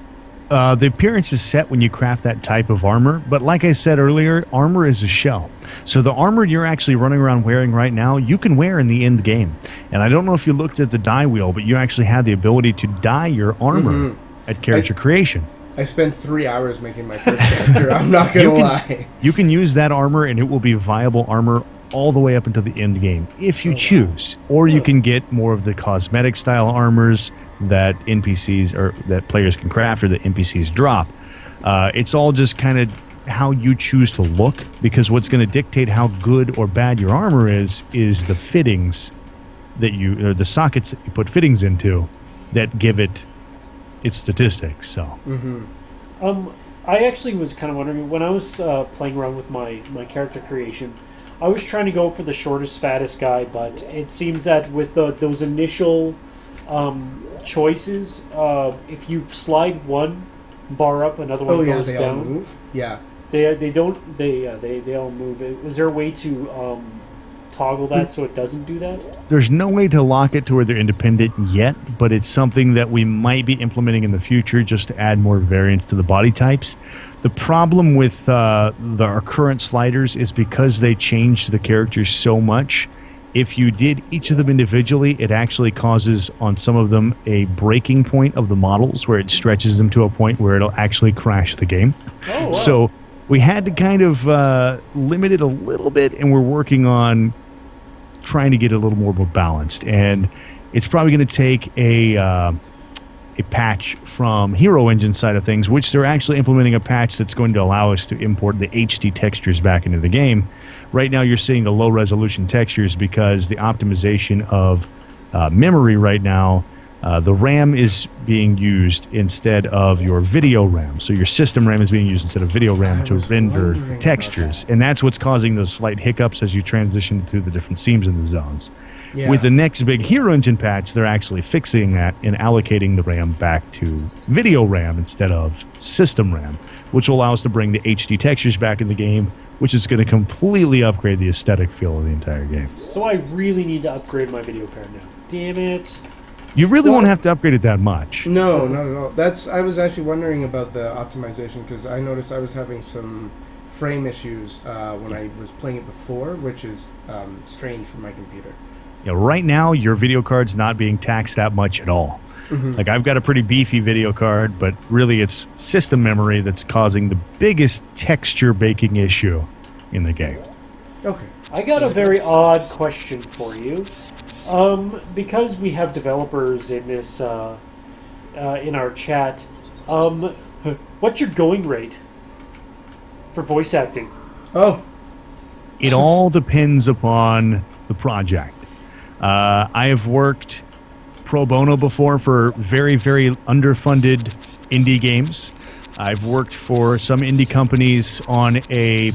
the appearance is set when you craft that type of armor, but like I said earlier, armor is a shell. So the armor you're actually running around wearing right now, you can wear in the end game. And I don't know if you looked at the dye wheel, but you actually have the ability to dye your armor at character creation. I spent 3 hours making my first character. I'm not gonna lie. You can use that armor, and it will be viable armor all the way up until the end game, if you choose. Or you can get more of the cosmetic style armors that NPCs or that players can craft or that NPCs drop. It's all just kind of how you choose to look, because what's going to dictate how good or bad your armor is the fittings that you, or the sockets that you put fittings into, that give it its statistics. So. I actually was kind of wondering, when I was playing around with my character creation, I was trying to go for the shortest, fattest guy, but it seems that with those initial choices, if you slide one bar up, another one goes they down. all move. Yeah. They all move. Is there a way to toggle that so it doesn't do that? There's no way to lock it to where they're independent yet, but it's something that we might be implementing in the future just to add more variance to the body types. The problem with our current sliders is because they changed the characters so much. If you did each of them individually, it actually causes on some of them a breaking point of the models where it stretches them to a point where it'll actually crash the game. Oh, wow. So we had to kind of limit it a little bit, and we're working on trying to get it a little more balanced. And it's probably going to take a patch from Hero Engine side of things, which they're actually implementing a patch that's going to allow us to import the HD textures back into the game. Right now you're seeing the low resolution textures because the optimization of memory right now The RAM is being used instead of your video RAM. So your system RAM is being used instead of video RAM to render textures. And that's what's causing those slight hiccups as you transition through the different seams in the zones. Yeah. With the next big Hero Engine patch, they're actually fixing that and allocating the RAM back to video RAM instead of system RAM, which will allow us to bring the HD textures back in the game, which is going to completely upgrade the aesthetic feel of the entire game. So I really need to upgrade my video card now. Damn it. You really won't have to upgrade it that much. No, not at all. I was actually wondering about the optimization because I noticed I was having some frame issues when I was playing it before, which is strange for my computer. Yeah, right now, your video card's not being taxed that much at all. Like, I've got a pretty beefy video card, but really it's system memory that's causing the biggest texture baking issue in the game. Okay. I got a very odd question for you. Because we have developers in this, in our chat, what's your going rate for voice acting? Oh. It all depends upon the project. I have worked pro bono before for very, very underfunded indie games. I've worked for some indie companies on a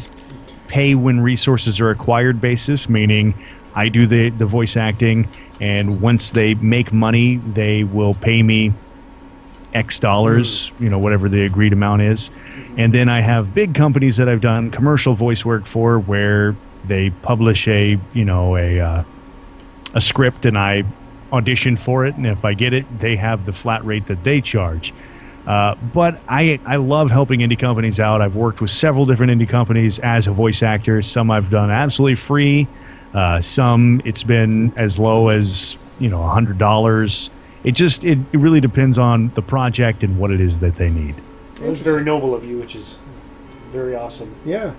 pay when resources are acquired basis, meaning I do the voice acting, and once they make money, they will pay me X dollars, whatever the agreed amount is. And then I have big companies that I've done commercial voice work for where they publish a script and I audition for it, and if I get it, they have the flat rate that they charge. But I love helping indie companies out. I've worked with several different indie companies as a voice actor. Some I've done absolutely free. Some it's been as low as $100. It really depends on the project and what it is that they need. It was very noble of you, which is very awesome. Yeah.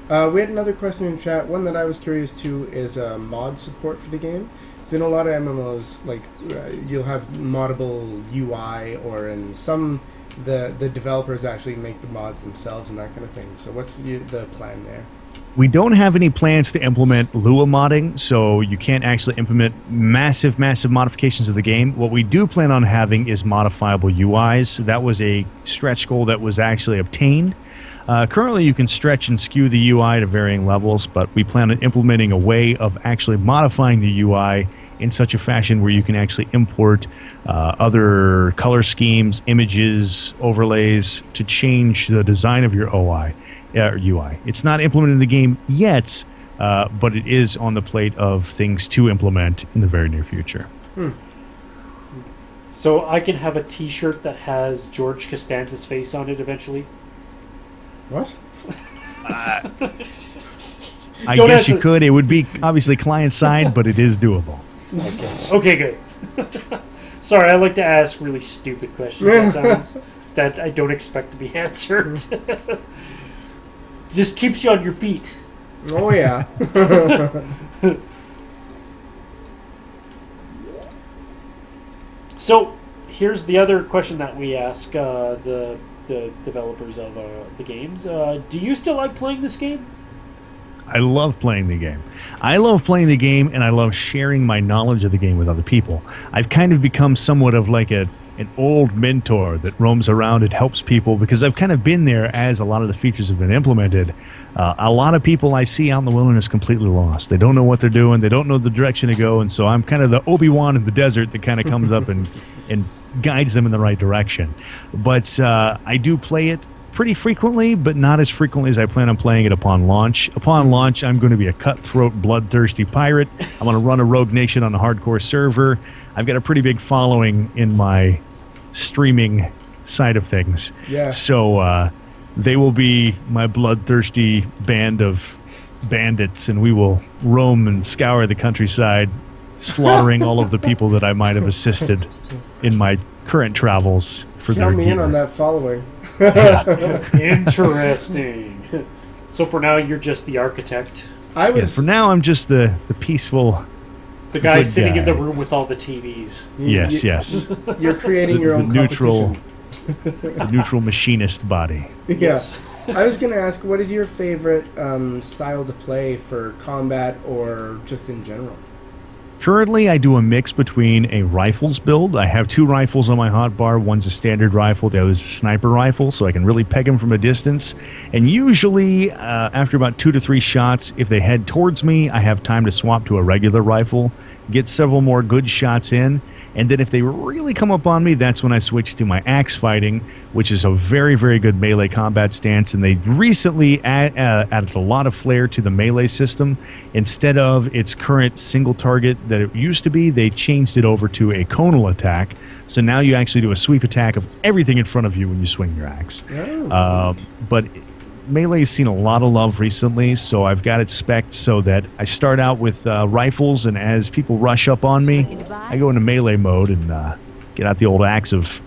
We had another question in chat. One that I was curious to is mod support for the game. So in a lot of MMOs, like you'll have moddable UI, or in some the developers actually make the mods themselves and that kind of thing. So what's the plan there? We don't have any plans to implement Lua modding, so you can't actually implement massive modifications of the game. What we do plan on having is modifiable UIs. That was a stretch goal that was actually obtained. Currently, you can stretch and skew the UI to varying levels, but we plan on implementing a way of actually modifying the UI in such a fashion where you can actually import other color schemes, images, overlays to change the design of your UI. It's not implemented in the game yet, but it is on the plate of things to implement in the very near future. So I can have a T-shirt that has George Costanza's face on it eventually? What? I guess you could. It would be obviously client-side, but it is doable. Okay, good. Sorry, I like to ask really stupid questions sometimes that I don't expect to be answered. Just keeps you on your feet. Oh, yeah. So, here's the other question that we ask the developers of the games. Do you still like playing this game? I love playing the game. I love playing the game, and I love sharing my knowledge of the game with other people. I've kind of become somewhat of like an old mentor that roams around and helps people because I've kind of been there as a lot of the features have been implemented. A lot of people I see out in the wilderness completely lost. They don't know what they're doing. They don't know the direction to go, and so I'm kind of the Obi-Wan in the desert that kind of comes up and guides them in the right direction. But I do play it pretty frequently, but not as frequently as I plan on playing it upon launch. Upon launch, I'm going to be a cutthroat, bloodthirsty pirate. I'm going to run a rogue nation on a hardcore server. I've got a pretty big following in my streaming side of things. Yeah. So they will be my bloodthirsty band of bandits, and we will roam and scour the countryside, slaughtering all of the people that I might have assisted in my current travels for their Count me in gear. on that following. Interesting. So for now, you're just the architect. For now, I'm just the peaceful. The guy good sitting in the guy. room with all the TVs. Yes. You're creating your own neutral, competition. the neutral machinist body. Yeah. Yes. I was going to ask, what is your favorite style to play for combat or just in general? Currently, I do a mix between a rifles build. I have 2 rifles on my hotbar. One's a standard rifle, the other's a sniper rifle, so I can really peg them from a distance. And usually, after about 2 to 3 shots, if they head towards me, I have time to swap to a regular rifle, get several more good shots in, and then if they really come up on me, that's when I switch to my axe fighting, which is a very, very good melee combat stance. And they recently added a lot of flair to the melee system. Instead of its current single target that it used to be, they changed it over to a conal attack. So now you actually do a sweep attack of everything in front of you when you swing your axe. Oh. But melee's seen a lot of love recently, so I've got it spec'd so that I start out with rifles, and as people rush up on me, I go into melee mode and get out the old axe of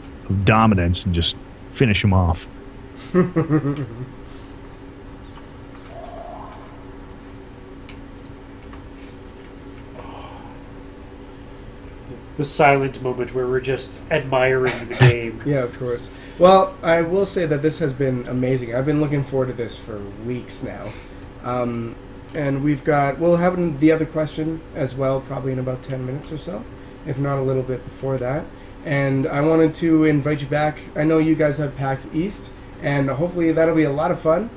dominance and just finish them off. The silent moment where we're just admiring the game. Yeah, of course. Well, I will say that this has been amazing. I've been looking forward to this for weeks now. And we'll have the other question as well, probably in about 10 minutes or so, if not a little bit before that. And I wanted to invite you back. I know you guys have PAX East, and hopefully that'll be a lot of fun.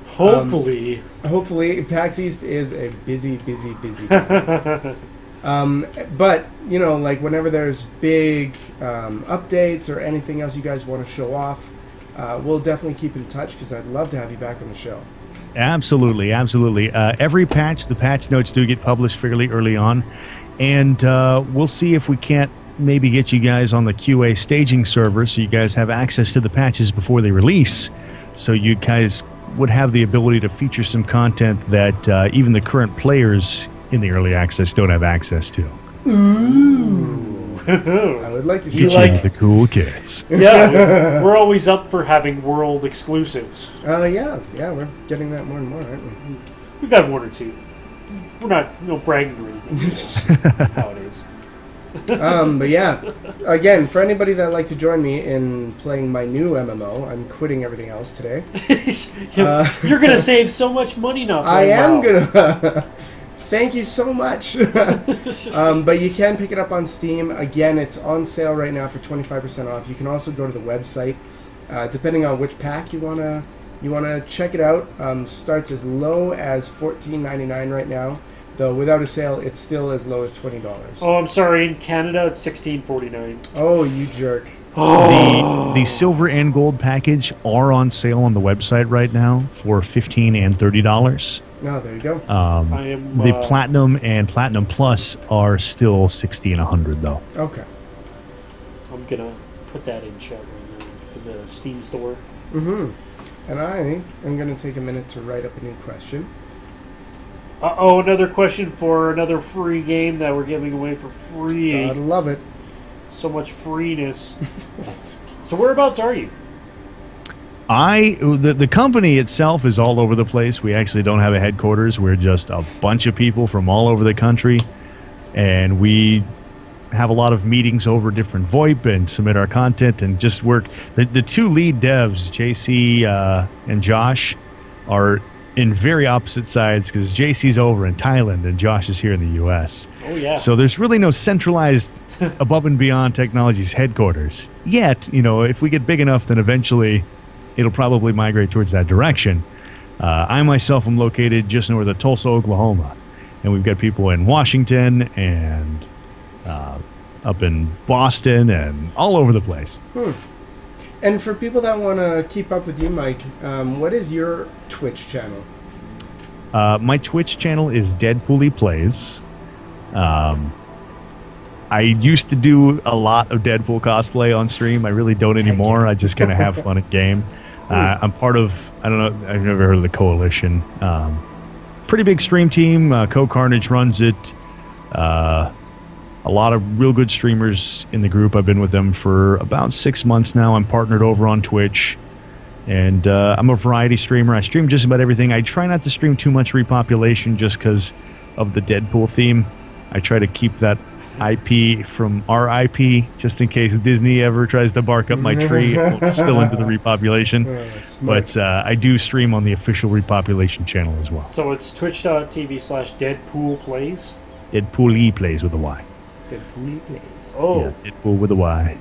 Hopefully. Hopefully. PAX East is a busy time. But, you know, like whenever there's big updates or anything else you guys want to show off, we'll definitely keep in touch because I'd love to have you back on the show. Absolutely, absolutely. Every patch, the patch notes do get published fairly early on, and we'll see if we can't maybe get you guys on the QA staging server so you guys have access to the patches before they release, so you guys would have the ability to feature some content that even the current players in the early access don't have access to. Ooh. I would like to feature the cool kids. Yeah, we're always up for having world exclusives. Yeah, we're getting that more and more, aren't we? We've had 1 or 2. We're not bragging or anything. It's just how it is. But yeah, again, for anybody that'd like to join me in playing my new MMO, I'm quitting everything else today. You're gonna save so much money now. I am gonna. Thank you so much. But you can pick it up on Steam. Again, it's on sale right now for 25% off. You can also go to the website, depending on which pack you wanna check it out. Starts as low as $14.99 right now. Though without a sale, it's still as low as $20. Oh, I'm sorry. In Canada, it's $16.49. Oh, you jerk. The silver and gold package are on sale on the website right now for $15 and $30. Oh, there you go. The Platinum and Platinum Plus are still $60 and $100 though. Okay. I'm gonna put that in chat right now for the Steam store. Mm-hmm. And I am gonna take a minute to write up a new question. Uh-oh, another question for another free game that we're giving away for free. Gotta love it. So much freeness. So whereabouts are you? The company itself is all over the place. We actually don't have a headquarters. We're just a bunch of people from all over the country. And we have a lot of meetings over different VoIP and submit our content and just work. The 2 lead devs, JC and Josh, are in very opposite sides because JC's over in Thailand and Josh is here in the U.S. Oh, yeah. So there's really no centralized above and beyond technologies headquarters. Yet, you know, if we get big enough, then eventually it'll probably migrate towards that direction. I myself am located just north of Tulsa, Oklahoma. And we've got people in Washington and up in Boston and all over the place. And for people that want to keep up with you, Mike, what is your Twitch channel? My Twitch channel is Deadpool Plays. I used to do a lot of Deadpool cosplay on stream. I really don't anymore. I just kind of have fun at game. I'm part of, I don't know, I've never heard of the Coalition. Pretty big stream team. Co-Carnage runs it. A lot of real good streamers in the group. I've been with them for about 6 months now. I'm partnered over on Twitch. And I'm a variety streamer. I stream just about everything. I try not to stream too much Repopulation just because of the Deadpool theme. I try to keep that IP from our IP just in case Disney ever tries to bark up my tree. It won't spill into the Repopulation. But I do stream on the official Repopulation channel as well. So it's twitch.tv/Deadpool Plays? Deadpool plays with a Y. Deadpool plays. Oh, Yeah, Deadpool with a Y.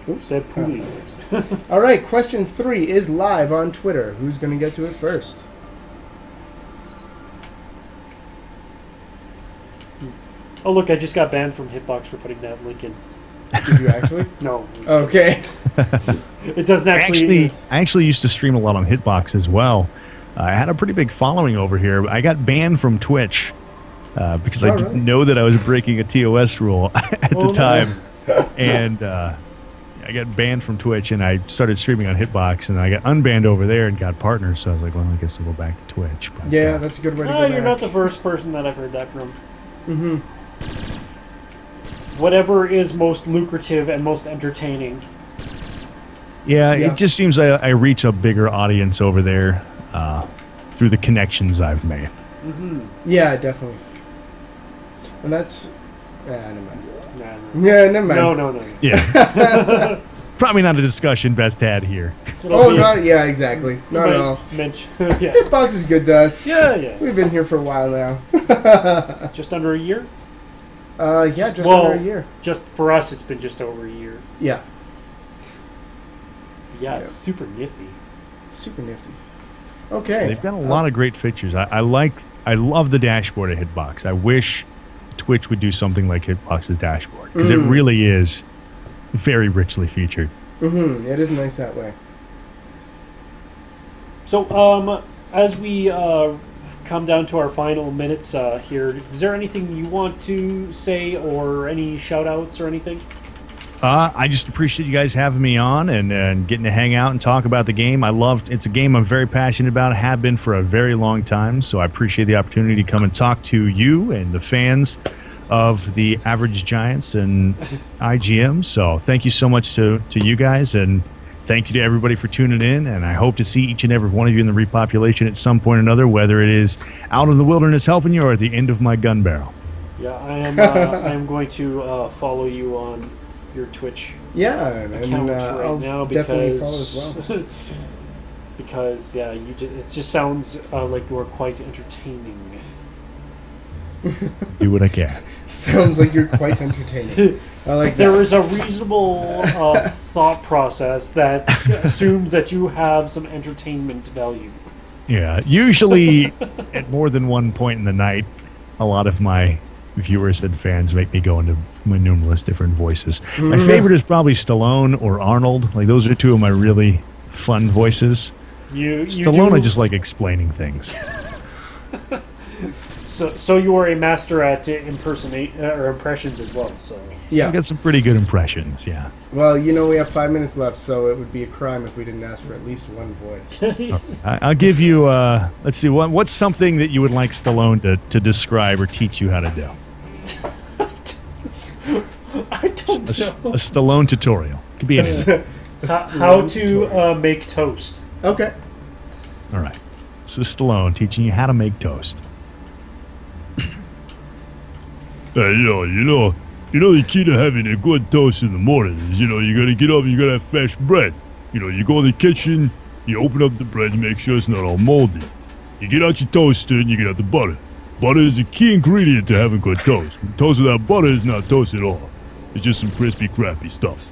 Oops. Deadpool. All right, question 3 is live on Twitter. Who's going to get to it first? Oh, look, I just got banned from Hitbox for putting that link in. Did you actually? No. Okay. It doesn't actually... I actually used to stream a lot on Hitbox as well. I had a pretty big following over here. I got banned from Twitch because I didn't know that I was breaking a TOS rule at the time. And I got banned from Twitch, and I started streaming on Hitbox, and I got unbanned over there and got partners. So I was like, well, I guess I'll go back to Twitch. But, Yeah, that's a good way to go You're back. not the first person that I've heard that from. Mm-hmm. Whatever is most lucrative and most entertaining. Yeah, Yeah. it just seems I reach a bigger audience over there through the connections I've made. Mm-hmm. Yeah, definitely. And that's... never mind. Nah. Yeah, never mind. No. Yeah. Probably not a discussion best had here. Yeah, exactly. Not at all. Yeah. Hitbox is good to us. Yeah. We've been here for a while now. Just under a year? Yeah, just under a year. Just for us, it's been just over a year. Yeah. Yeah, it's super nifty. Super nifty. Okay. They've got a lot of great features. I love the dashboard at Hitbox. I wish Twitch would do something like Hitbox's dashboard, because it really is very richly featured. Mm-hmm. It is nice that way. So, as we come down to our final minutes here, is there anything you want to say, or any shout-outs or anything? I just appreciate you guys having me on and getting to hang out and talk about the game. It's a game I'm very passionate about, have been for a very long time, so I appreciate the opportunity to come and talk to you and the fans of the Average Giants and IGM. So thank you so much to you guys, and thank you to everybody for tuning in, and I hope to see each and every one of you in the Repopulation at some point or another, whether it is out in the wilderness helping you or at the end of my gun barrel. Yeah, I am going to follow you on your Twitch account I'll now, definitely follow as well. Because it just sounds like you're quite entertaining. Do what I can. Sounds like you're quite entertaining. I like that. There is a reasonable thought process that assumes that you have some entertainment value. Yeah, usually at more than one point in the night, a lot of my viewers and fans make me go into my numerous different voices. My favorite is probably Stallone or Arnold. Like, those are two of my really fun voices. Stallone, I just like explaining things. So you are a master at impressions as well. So Yeah. I got some pretty good impressions. Yeah. Well, we have 5 minutes left, so it would be a crime if we didn't ask for at least one voice. I'll give you. Let's see. What's something that you would like Stallone to describe or teach you how to do? I don't know. A Stallone tutorial. Could be anything. How to make toast. Okay. All right. So Stallone teaching you how to make toast. The key to having a good toast in the morning is, you gotta get up and you gotta have fresh bread. You go in the kitchen, you open up the bread and make sure it's not all moldy. You get out your toaster and you get out the butter. Butter is a key ingredient to having good toast. Toast without butter is not toast at all. It's just some crispy, crappy stuff.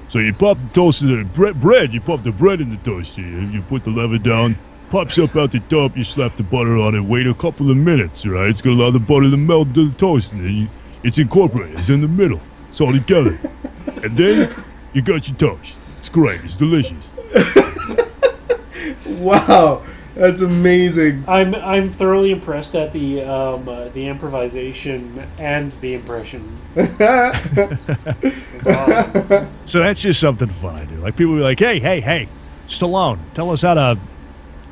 So you pop the toaster in the bread, you pop the bread in the toaster, you put the lever down, pops up out the top, you slap the butter on it, wait a couple of minutes, right? It's gonna allow the butter to melt into the toast, and then it's incorporated, it's in the middle, it's all together. And then you got your toast. It's great, it's delicious. Wow, that's amazing. I'm thoroughly impressed at the improvisation and the impression. It's awesome. So that's just something fun I do. Like, people will be like, hey, Stallone, tell us how to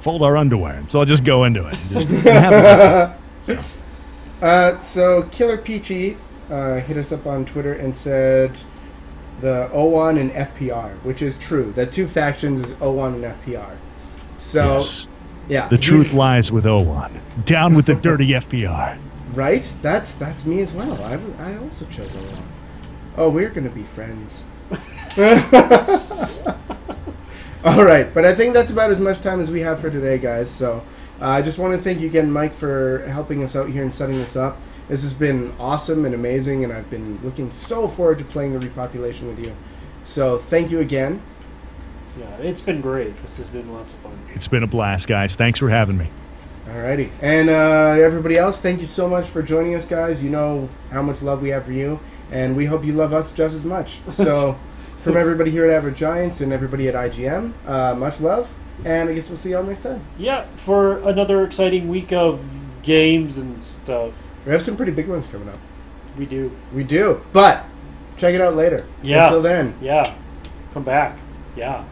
fold our underwear. And so I'll just go into it. And just have So Killer Peachy hit us up on Twitter and said the O1 and FPR, which is true. The two factions is O1 and FPR. So, Yes. yeah. The truth lies with O1. Down with the dirty FPR. Right? That's me as well. I also chose O1. Oh, we're going to be friends. All right, but I think that's about as much time as we have for today, guys. So I just want to thank you again, Mike, for helping us out here and setting this up. This has been awesome and amazing, and I've been looking so forward to playing the Repopulation with you. So thank you again. Yeah, it's been great. This has been lots of fun. It's been a blast, guys. Thanks for having me. Alrighty. And everybody else, thank you so much for joining us, guys. You know how much love we have for you, and we hope you love us just as much. So from everybody here at Average Giants and everybody at IGM, much love, and I guess we'll see y'all next time. Yeah, for another exciting week of games and stuff. We have some pretty big ones coming up. We do. We do. But check it out later. Yeah. Until then. Yeah. Come back. Yeah.